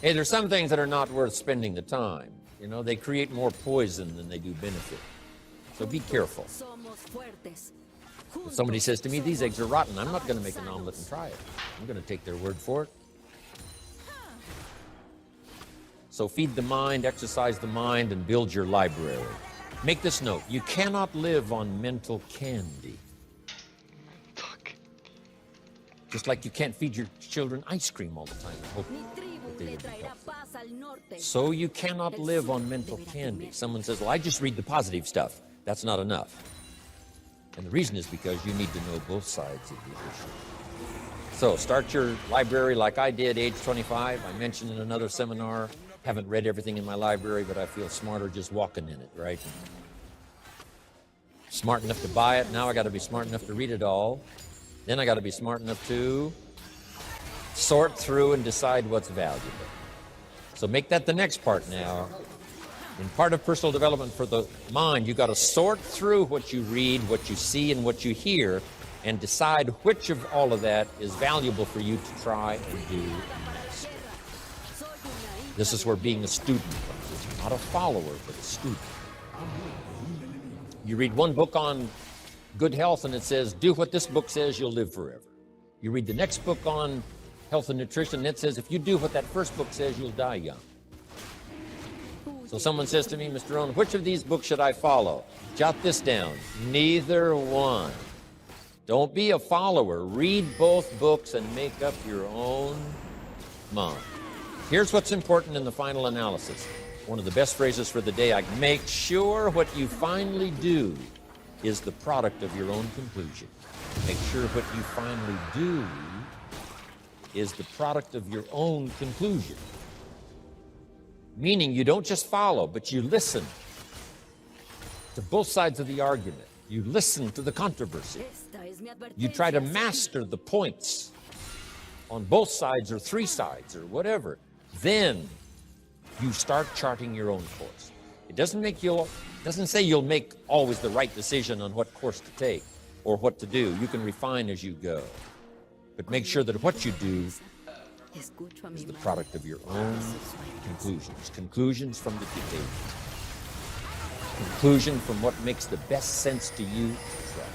Hey, there's some things that are not worth spending the time. You know, they create more poison than they do benefit. So be careful. If somebody says to me, these eggs are rotten, I'm not going to make an omelet and try it. I'm going to take their word for it. So feed the mind, exercise the mind, and build your library. Make this note. You cannot live on mental candy. Just like you can't feed your children ice cream all the time and hope that they will be healthy. So you cannot live on mental candy. Someone says, well, I just read the positive stuff. That's not enough. And the reason is because you need to know both sides of the issue. So start your library like I did, age 25. I mentioned in another seminar, haven't read everything in my library, but I feel smarter just walking in it, right? Smart enough to buy it. Now I got to be smart enough to read it all. Then I got to be smart enough to sort through and decide what's valuable. So make that the next part now. In part of personal development for the mind, you got to sort through what you read, what you see, and what you hear, and decide which of all of that is valuable for you to try and do and master. This is where being a student comes. It's not a follower, but a student. You read one book on good health and it says, do what this book says, you'll live forever. You read the next book on health and nutrition and it says, if you do what that first book says, you'll die young. So someone says to me, Mr. Owen, which of these books should I follow? Jot this down. Neither one. Don't be a follower. Read both books and make up your own mind. Here's what's important in the final analysis. One of the best phrases for the day, I make sure what you finally do is the product of your own conclusion. Make sure what you finally do is the product of your own conclusion. Meaning you don't just follow, but you listen to both sides of the argument. You listen to the controversy. You try to master the points on both sides or three sides or whatever. Then you start charting your own course. It doesn't say you'll make always the right decision on what course to take or what to do. You can refine as you go. But make sure that what you do is the product of your own conclusions. Conclusions from the debate. Conclusion from what makes the best sense to you to try.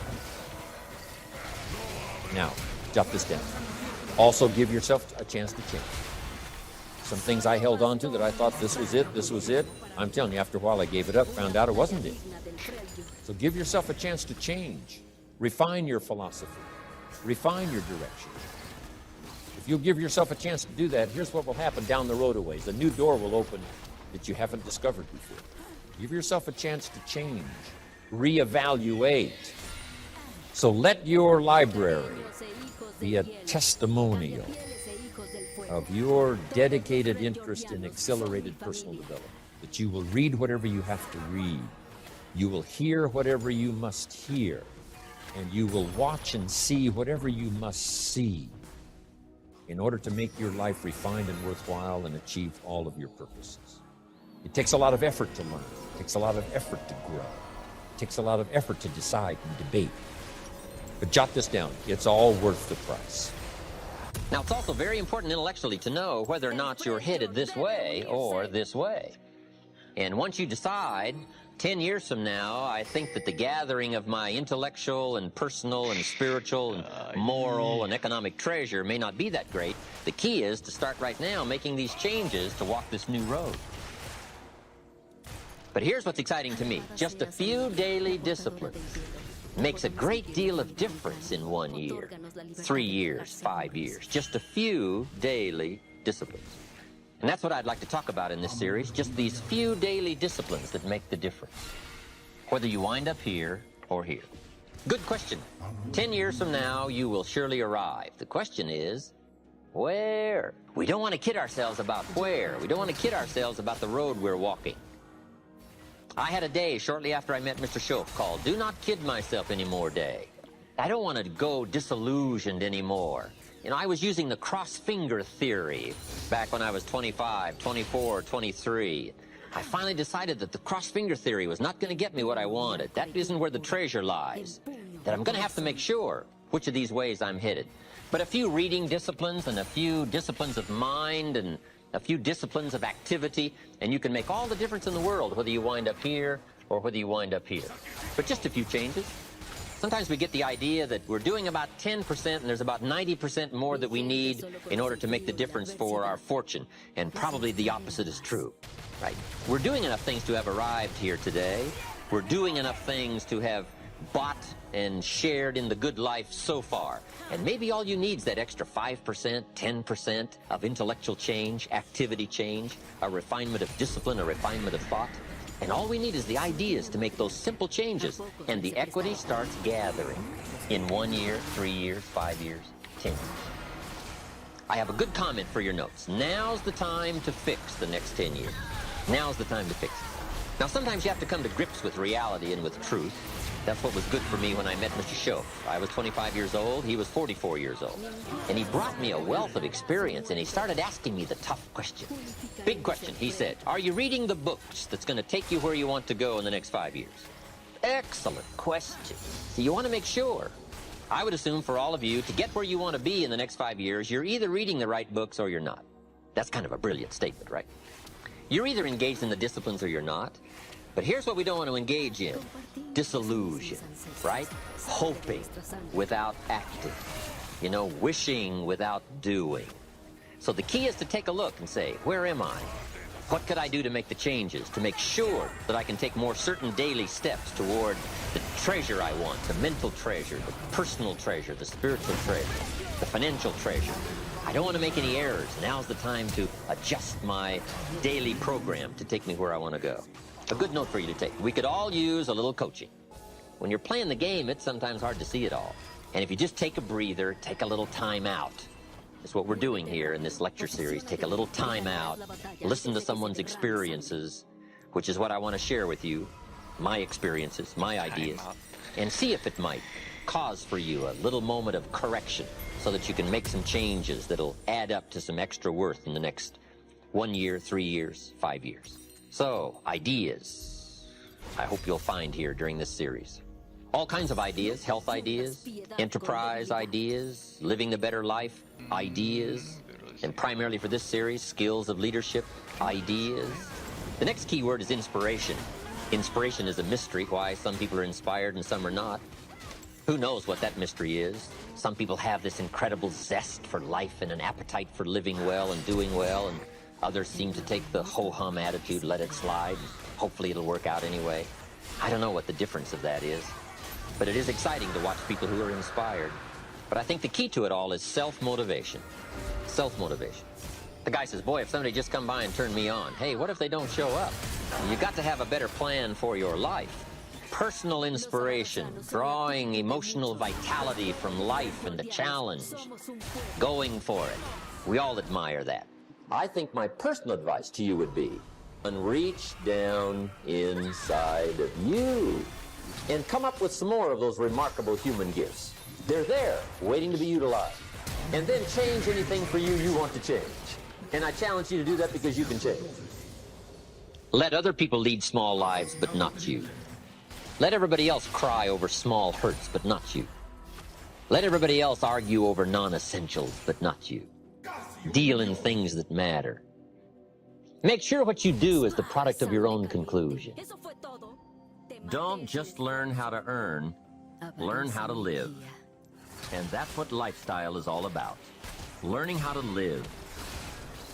Now, jot this down. Also give yourself a chance to change. Some things I held on to that I thought this was it. I'm telling you, after a while I gave it up, found out it wasn't it. So give yourself a chance to change. Refine your philosophy. Refine your direction. If you'll give yourself a chance to do that, here's what will happen down the road a ways. A new door will open that you haven't discovered before. Give yourself a chance to change, reevaluate. So let your library be a testimonial of your dedicated interest in accelerated personal development, that you will read whatever you have to read, you will hear whatever you must hear, and you will watch and see whatever you must see in order to make your life refined and worthwhile and achieve all of your purposes. It takes a lot of effort to learn. It takes a lot of effort to grow. It takes a lot of effort to decide and debate. But jot this down. It's all worth the price. Now, it's also very important intellectually to know whether or not you're headed this way or this way. And once you decide, 10 years from now, I think that the gathering of my intellectual and personal and spiritual and moral and economic treasure may not be that great. The key is to start right now making these changes to walk this new road. But here's what's exciting to me. Just a few daily disciplines makes a great deal of difference in 1 year, 3 years, 5 years. Just a few daily disciplines. And that's what I'd like to talk about in this series, just these few daily disciplines that make the difference, whether you wind up here or here. Good question. 10 years from now, you will surely arrive. The question is, where? We don't want to kid ourselves about where. We don't want to kid ourselves about the road we're walking. I had a day shortly after I met Mr. Schoaf called Do Not Kid Myself Anymore Day. I don't want to go disillusioned anymore. You know, I was using the cross-finger theory back when I was 25, 24, 23. I finally decided that the cross-finger theory was not going to get me what I wanted. That isn't where the treasure lies. That I'm going to have to make sure which of these ways I'm headed. But a few reading disciplines and a few disciplines of mind and a few disciplines of activity, and you can make all the difference in the world whether you wind up here or whether you wind up here. But just a few changes. Sometimes we get the idea that we're doing about 10% and there's about 90% more that we need in order to make the difference for our fortune. And probably the opposite is true, right? We're doing enough things to have arrived here today. We're doing enough things to have bought and shared in the good life so far. And maybe all you need is that extra 5%, 10% of intellectual change, activity change, a refinement of discipline, a refinement of thought. And all we need is the ideas to make those simple changes, and the equity starts gathering in 1 year, 3 years, 5 years, 10 years. I have a good comment for your notes. Now's the time to fix the next 10 years. Now's the time to fix it. Now, sometimes you have to come to grips with reality and with truth. That's what was good for me when I met Mr. Schoaf. I was 25 years old, he was 44 years old. And he brought me a wealth of experience, and he started asking me the tough questions. Big question, he said, are you reading the books that's going to take you where you want to go in the next 5 years? Excellent question. So you want to make sure I would assume for all of you, to get where you want to be in the next 5 years, you're either reading the right books or you're not. That's kind of a brilliant statement, right? You're either engaged in the disciplines or you're not. But here's what we don't want to engage in. Disillusion, right? Hoping without acting. You know, wishing without doing. So the key is to take a look and say, where am I? What could I do to make the changes, to make sure that I can take more certain daily steps toward the treasure I want, the mental treasure, the personal treasure, the spiritual treasure, the financial treasure. I don't want to make any errors. Now's the time to adjust my daily program to take me where I want to go. A good note for you to take. We could all use a little coaching. When you're playing the game, it's sometimes hard to see it all. And if you just take a breather, take a little time out. That's what we're doing here in this lecture series. Take a little time out, listen to someone's experiences, which is what I want to share with you, my experiences, my ideas, and see if it might cause for you a little moment of correction so that you can make some changes that'll add up to some extra worth in the next 1 year, 3 years, 5 years. So, ideas, I hope you'll find here during this series. All kinds of ideas, health ideas, enterprise ideas, living the better life ideas, and primarily for this series, skills of leadership ideas. The next key word is inspiration. Inspiration is a mystery, why some people are inspired and some are not. Who knows what that mystery is? Some people have this incredible zest for life and an appetite for living well and doing well, and others seem to take the ho-hum attitude, let it slide, and hopefully it'll work out anyway. I don't know what the difference of that is. But it is exciting to watch people who are inspired. But I think the key to it all is self-motivation. Self-motivation. The guy says, boy, if somebody just come by and turn me on, hey, what if they don't show up? You got to have a better plan for your life. Personal inspiration, drawing emotional vitality from life and the challenge, going for it. We all admire that. I think my personal advice to you would be, reach down inside of you and come up with some more of those remarkable human gifts. They're there, waiting to be utilized. And then change anything for you want to change. And I challenge you to do that because you can change. Let other people lead small lives, but not you. Let everybody else cry over small hurts, but not you. Let everybody else argue over non-essentials, but not you. Deal in things that matter. Make sure what you do is the product of your own conclusion. Don't just learn how to earn, learn how to live. And that's what lifestyle is all about. Learning how to live.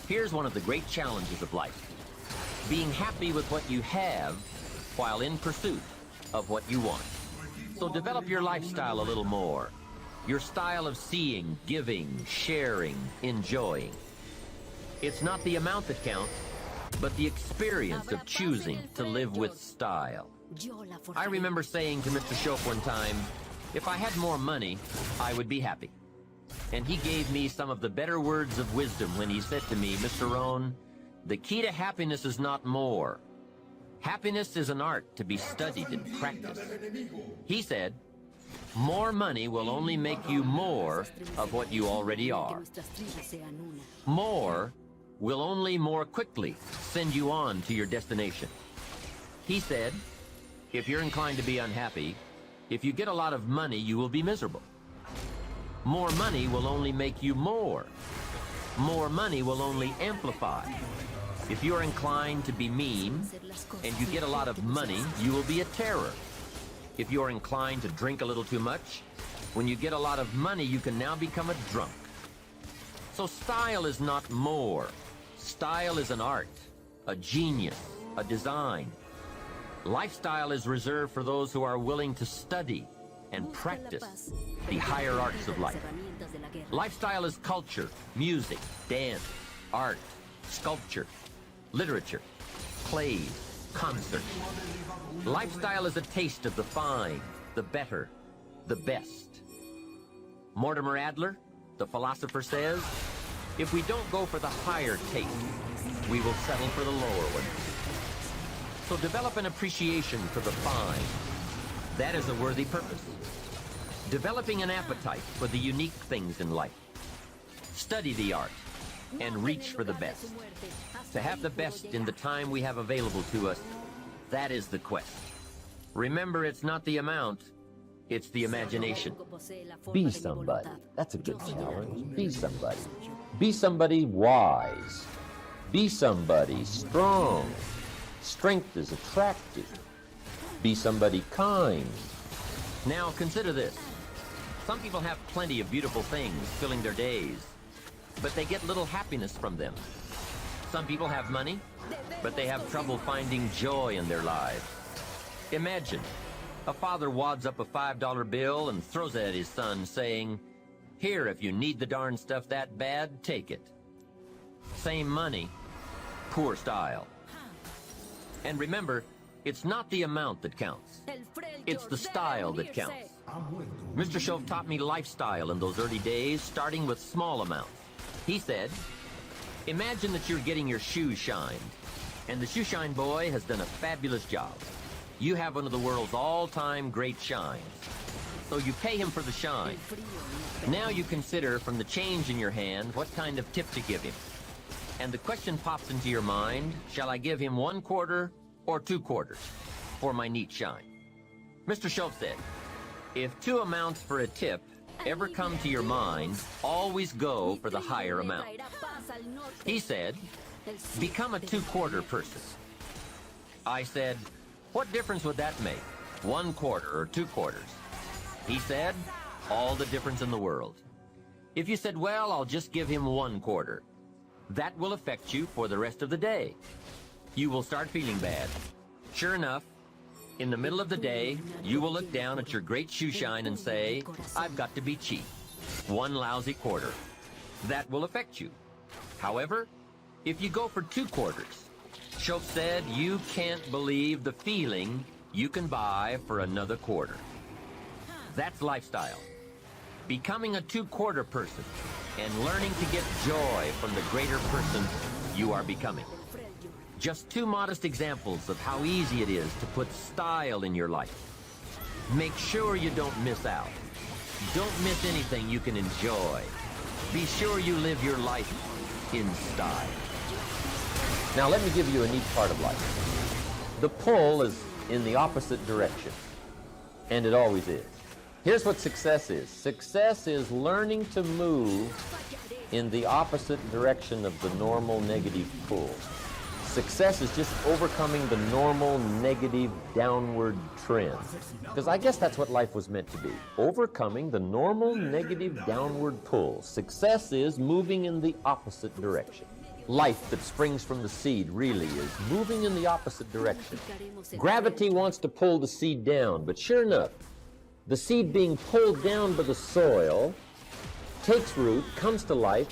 Here's one of the great challenges of life. Being happy with what you have while in pursuit of what you want. So develop your lifestyle a little more. Your style of seeing, giving, sharing, enjoying. It's not the amount that counts, but the experience of choosing to live with style. I remember saying to Mr. Shope one time, if I had more money, I would be happy. And he gave me some of the better words of wisdom when he said to me, Mr. Rohn, the key to happiness is not more. Happiness is an art to be studied and practiced. He said, more money will only make you more of what you already are. More will only more quickly send you on to your destination. He said, if you're inclined to be unhappy, if you get a lot of money, you will be miserable. More money will only make you more. More money will only amplify. If you're inclined to be mean, and you get a lot of money, you will be a terror. If you're inclined to drink a little too much, when you get a lot of money, you can now become a drunk. So style is not more. Style is an art, a genius, a design. Lifestyle is reserved for those who are willing to study and practice the higher arts of life. Lifestyle is culture, music, dance, art, sculpture, literature, plays, concerts. Lifestyle is a taste of the fine, the better, the best. Mortimer Adler, the philosopher, says, if we don't go for the higher taste, we will settle for the lower one. So develop an appreciation for the fine. That is a worthy purpose. Developing an appetite for the unique things in life. Study the art and reach for the best. To have the best in the time we have available to us, that is the quest. Remember, it's not the amount, It's the imagination. Be somebody. That's a good challenge. Be somebody. Be somebody wise. Be somebody strong. Strength is attractive. Be somebody kind. Now consider this. Some people have plenty of beautiful things filling their days, but they get little happiness from them. Some people have money, but they have trouble finding joy in their lives. Imagine a father wads up a $5 bill and throws it at his son, saying, "Here, if you need the darn stuff that bad, take it." Same money, poor style. And remember, it's not the amount that counts. It's the style that counts. Mr. Shove taught me lifestyle in those early days, starting with small amounts. He said, imagine that you're getting your shoes shined, and the shoe shine boy has done a fabulous job. You have one of the world's all-time great shines. So you pay him for the shine. Now you consider from the change in your hand what kind of tip to give him. And the question pops into your mind, shall I give him 1 quarter or 2 quarters for my neat shine? Mr. Shove said, if 2 amounts for a tip ever come to your mind, always go for the higher amount. He said, become a 2-quarter person. I said, what difference would that make? 1 quarter or 2 quarters? He said, all the difference in the world. If you said, well, I'll just give him 1 quarter, that will affect you for the rest of the day. You will start feeling bad. Sure enough, in the middle of the day, you will look down at your great shoe shine and say, I've got to be cheap. 1 lousy quarter. That will affect you. However, if you go for 2 quarters, Shove said you can't believe the feeling you can buy for another quarter. That's lifestyle. Becoming a 2-quarter person and learning to get joy from the greater person you are becoming. Just 2 modest examples of how easy it is to put style in your life. Make sure you don't miss out. Don't miss anything you can enjoy. Be sure you live your life in style. Now let me give you a neat part of life. The pull is in the opposite direction, and it always is. Here's what success is. Success is learning to move in the opposite direction of the normal negative pull. Success is just overcoming the normal negative downward trend. Because I guess that's what life was meant to be. Overcoming the normal negative downward pull. Success is moving in the opposite direction. Life that springs from the seed really is moving in the opposite direction. Gravity wants to pull the seed down, but sure enough, the seed being pulled down by the soil takes root, comes to life,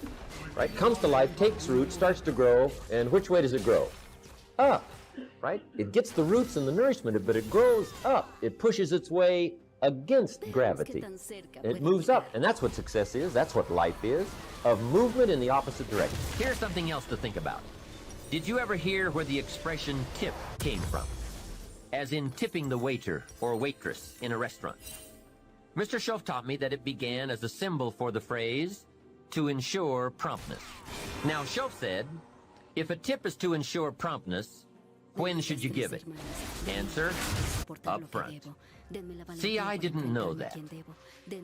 right? Comes to life, takes root, starts to grow, and which way does it grow? Up, right? It gets the roots and the nourishment, but it grows up. It pushes its way against gravity. It moves up, and that's what success is. That's what life is, of movement in the opposite direction. Here's something else to think about. Did you ever hear where the expression tip came from? As in tipping the waiter or waitress in a restaurant. Mr. Shove taught me that it began as a symbol for the phrase, to ensure promptness. Now, Shove said, if a tip is to ensure promptness, when should you give it? Answer, up front. See, I didn't know that.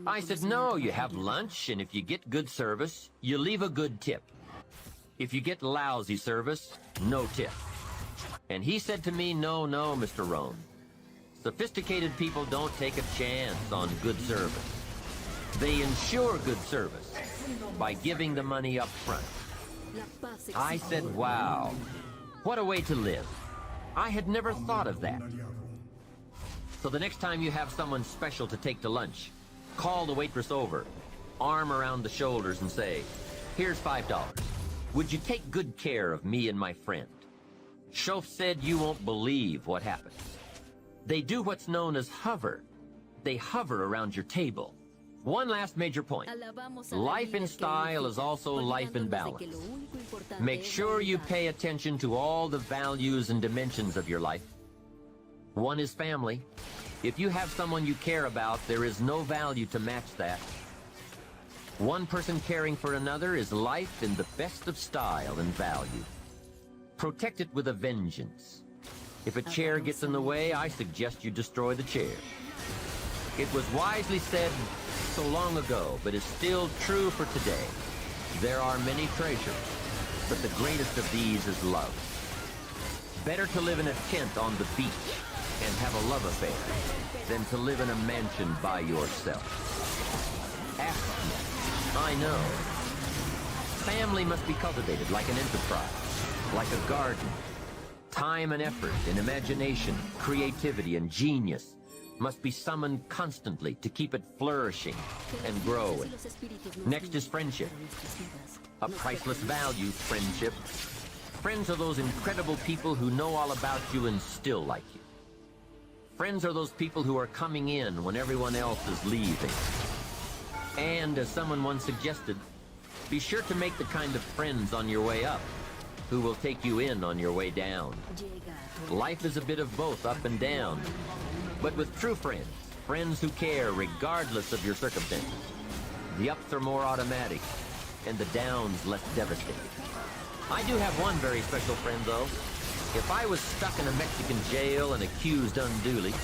I said, no, you have lunch, and if you get good service, you leave a good tip. If you get lousy service, no tip. And he said to me, no, Mr. Rohn. Sophisticated people don't take a chance on good service. They ensure good service by giving the money up front. I said, wow, what a way to live. I had never thought of that. So the next time you have someone special to take to lunch, call the waitress over, arm around the shoulders and say, here's $5. Would you take good care of me and my friend? Shove said you won't believe what happens. They do what's known as hover. They hover around your table. One last major point. Life in style is also life in balance. Make sure you pay attention to all the values and dimensions of your life. One is family. If you have someone you care about, there is no value to match that. One person caring for another is life in the best of style and value. Protect it with a vengeance. If a chair gets in the way, I suggest you destroy the chair. It was wisely said so long ago, but is still true for today. There are many treasures, but the greatest of these is love. Better to live in a tent on the beach and have a love affair than to live in a mansion by yourself. Ask me. I know. Family must be cultivated like an enterprise, like a garden. Time and effort and imagination, creativity and genius must be summoned constantly to keep it flourishing and growing. Next is friendship. A priceless value, friendship. Friends are those incredible people who know all about you and still like you. Friends are those people who are coming in when everyone else is leaving. And, as someone once suggested, be sure to make the kind of friends on your way up who will take you in on your way down. Life is a bit of both, up and down. But with true friends, friends who care regardless of your circumstances, the ups are more automatic and the downs less devastating. I do have one very special friend, though. If I was stuck in a Mexican jail and accused unduly,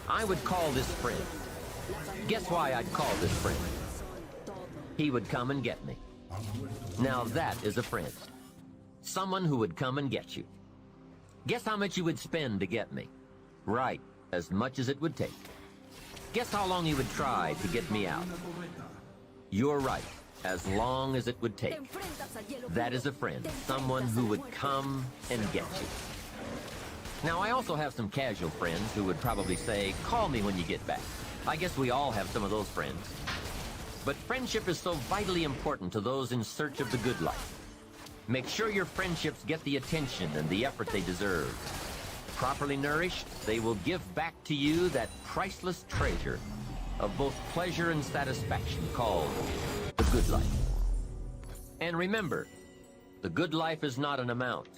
I would call this friend. Guess why I'd call this friend? He would come and get me. Now that is a friend. Someone who would come and get you. Guess how much you would spend to get me? Right, as much as it would take. Guess how long you would try to get me out? You're right, as long as it would take. That is a friend, someone who would come and get you. Now, I also have some casual friends who would probably say, call me when you get back. I guess we all have some of those friends. But friendship is so vitally important to those in search of the good life. Make sure your friendships get the attention and the effort they deserve. Properly nourished, they will give back to you that priceless treasure of both pleasure and satisfaction called the good life. And remember, the good life is not an amount.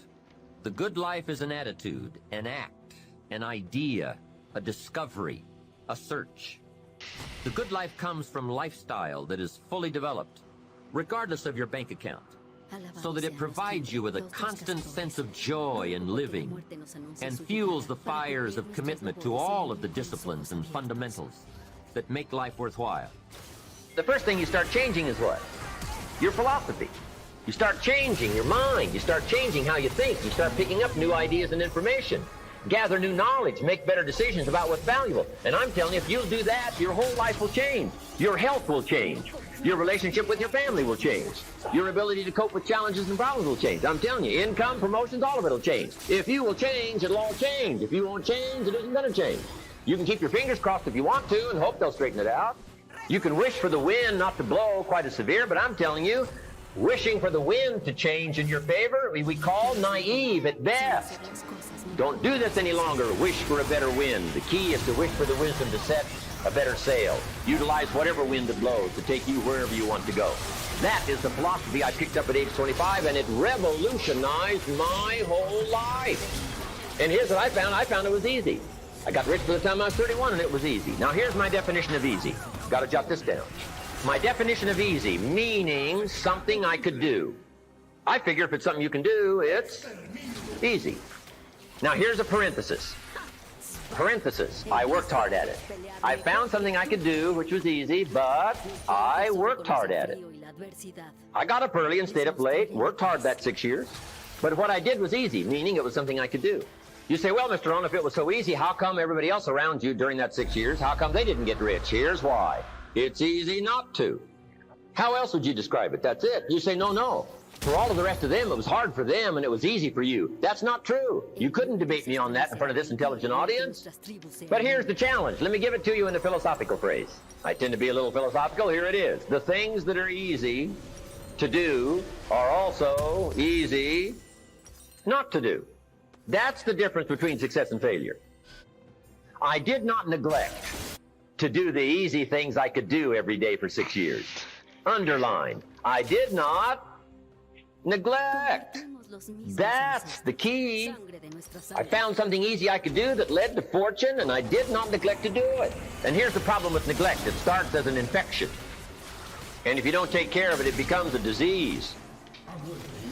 The good life is an attitude, an act, an idea, a discovery, a search. The good life comes from lifestyle that is fully developed, regardless of your bank account, so that it provides you with a constant sense of joy in living and fuels the fires of commitment to all of the disciplines and fundamentals that make life worthwhile. The first thing you start changing is what? Your philosophy. You start changing your mind. You start changing how you think. You start picking up new ideas and information. Gather new knowledge, make better decisions about what's valuable. And I'm telling you, if you'll do that, your whole life will change. Your health will change. Your relationship with your family will change. Your ability to cope with challenges and problems will change. I'm telling you, income, promotions, all of it will change. If you will change, it'll all change. If you won't change, it isn't going to change. You can keep your fingers crossed if you want to and hope they'll straighten it out. You can wish for the wind not to blow quite as severe, but I'm telling you, wishing for the wind to change in your favor, we call naive at best. Don't do this any longer. Wish for a better wind. The key is to wish for the wisdom to set a better sail. Utilize whatever wind it blows to take you wherever you want to go. That is the philosophy I picked up at age 25, and it revolutionized my whole life. And here's what I found. I found it was easy. I got rich by the time I was 31, and it was easy. Now, here's my definition of easy. Got to jot this down. My definition of easy, meaning something I could do. I figure if it's something you can do, it's easy. Now, here's a parenthesis. Parenthesis, I worked hard at it. I found something I could do, which was easy, but I worked hard at it. I got up early and stayed up late, worked hard that 6 years. But what I did was easy, meaning it was something I could do. You say, well, Mr. Rohn, if it was so easy, how come everybody else around you during that 6 years, how come they didn't get rich? Here's why. It's easy not to. How else would you describe it? That's it. You say, no. For all of the rest of them, it was hard for them and it was easy for you. That's not true. You couldn't debate me on that in front of this intelligent audience. But here's the challenge. Let me give it to you in a philosophical phrase. I tend to be a little philosophical. Here it is. The things that are easy to do are also easy not to do. That's the difference between success and failure. I did not neglect to do the easy things I could do every day for 6 years. Underline, I did not neglect. That's the key. I found something easy I could do that led to fortune, and I did not neglect to do it. And here's the problem with neglect. It starts as an infection. And if you don't take care of it, it becomes a disease.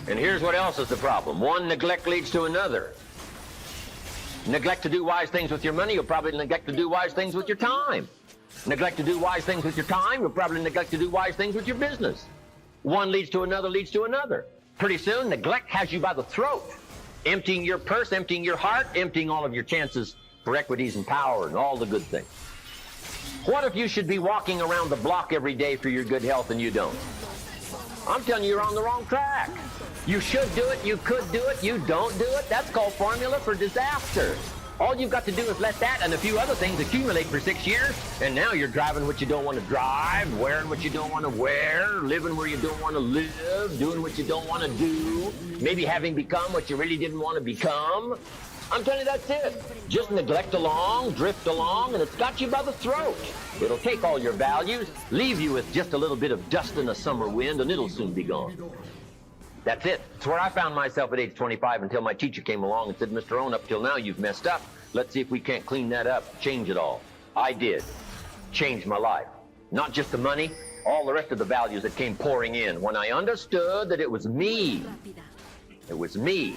And here's what else is the problem. One neglect leads to another. Neglect to do wise things with your money, you'll probably neglect to do wise things with your time. Neglect to do wise things with your time, you'll probably neglect to do wise things with your business. One leads to another, leads to another. Pretty soon, neglect has you by the throat, emptying your purse, emptying your heart, emptying all of your chances for equities and power and all the good things. What if you should be walking around the block every day for your good health and you don't? I'm telling you, you're on the wrong track. You should do it, you could do it, you don't do it. That's called formula for disaster. All you've got to do is let that and a few other things accumulate for 6 years, and now you're driving what you don't want to drive, wearing what you don't want to wear, living where you don't want to live, doing what you don't want to do, maybe having become what you really didn't want to become. I'm telling you, that's it. Just neglect along, drift along, and it's got you by the throat. It'll take all your values, leave you with just a little bit of dust in a summer wind, and it'll soon be gone. That's it. It's where I found myself at age 25 until my teacher came along and said, Mr. Owen, up till now you've messed up. Let's see if we can't clean that up, change it all. I did. Changed my life. Not just the money, all the rest of the values that came pouring in. When I understood that it was me. It was me.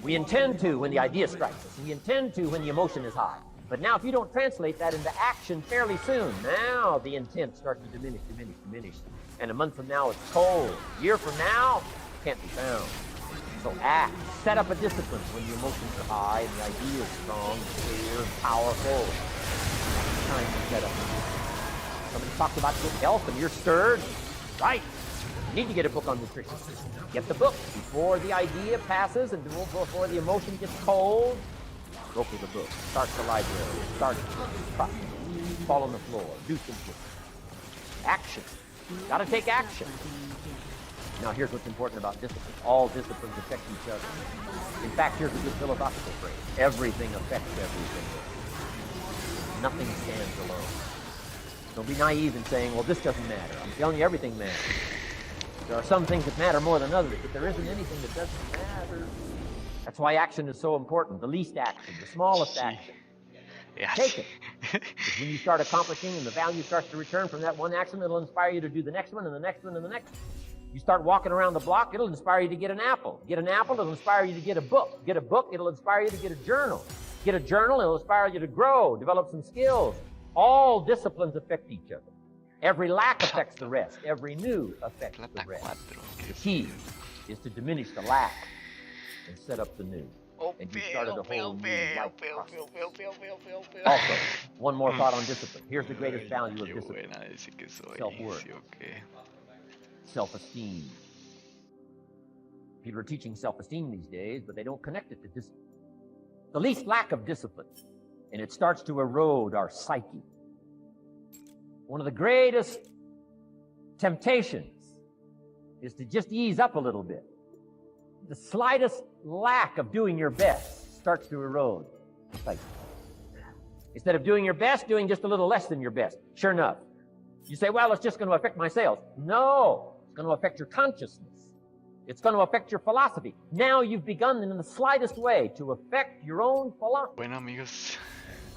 We intend to when the idea strikes us. We intend to when the emotion is high. But now if you don't translate that into action fairly soon, now the intent starts to diminish. And a month from now, it's cold. A year from now, it can't be found. So act. Set up a discipline when the emotions are high and the idea is strong, clear, and powerful. It's time to set up. Somebody talked about good health and you're stirred. Right. You need to get a book on nutrition. Get the book before the idea passes and before the emotion gets cold. Go for the book. Start the library. Start the process. Fall on the floor. Do something. Action. Got to take action. Now, here's what's important about discipline. All disciplines affect each other. In fact, here's a good philosophical phrase. Everything affects everything. Nothing stands alone. Don't be naive in saying, well, this doesn't matter. I'm telling you, everything matters. There are some things that matter more than others, but there isn't anything that doesn't matter. That's why action is so important. The least action, the smallest action. Take it. Because when you start accomplishing and the value starts to return from that one action, it'll inspire you to do the next one and the next one and the next one. You start walking around the block, it'll inspire you to get an apple. Get an apple, it'll inspire you to get a book. Get a book, it'll inspire you to get a journal. Get a journal, it'll inspire you to grow, develop some skills. All disciplines affect each other. Every lack affects the rest. Every new affects the rest. The key is to diminish the lack and set up the new. And you started a whole new life process. Also, one more thought on discipline. Here's the greatest value of discipline. Self-worth. Self-esteem. People are teaching self-esteem these days, but they don't connect it to discipline. The least lack of discipline, and it starts to erode our psyche. One of the greatest temptations is to just ease up a little bit. The slightest lack of doing your best starts to erode the psyche. Instead of doing your best, doing just a little less than your best. Sure enough. You say, well, it's just going to affect my sales. No, it's going to affect your consciousness. It's going to affect your philosophy. Now you've begun in the slightest way to affect your own philosophy. Bueno, amigos.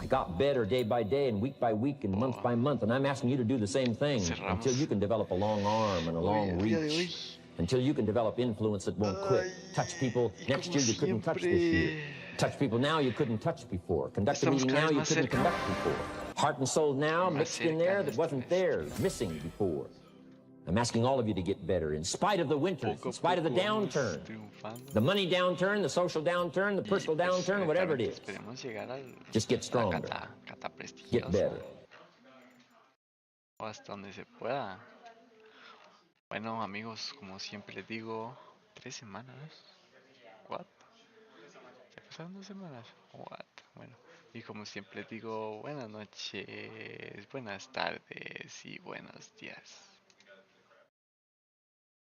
I got better day by day and week by week and month by month, and I'm asking you to do the same thing until you can develop a long arm and a long reach, until you can develop influence that won't quit. Touch people next year you couldn't touch this year. Touch people now you couldn't touch before. Conduct a meeting now you couldn't conduct before. Heart and soul now mixed in there that wasn't there, missing before. I'm asking all of you to get better in spite of the winters, in spite of the downturn, the money downturn, the social downturn, the personal downturn, whatever it is. Just get stronger. Get better. Hasta donde se pueda. Bueno, amigos, como siempre les digo, 3 semanas. What? ¿Se pasaron 2 semanas? What? Bueno, y como siempre les digo, buenas noches, buenas tardes y buenos días.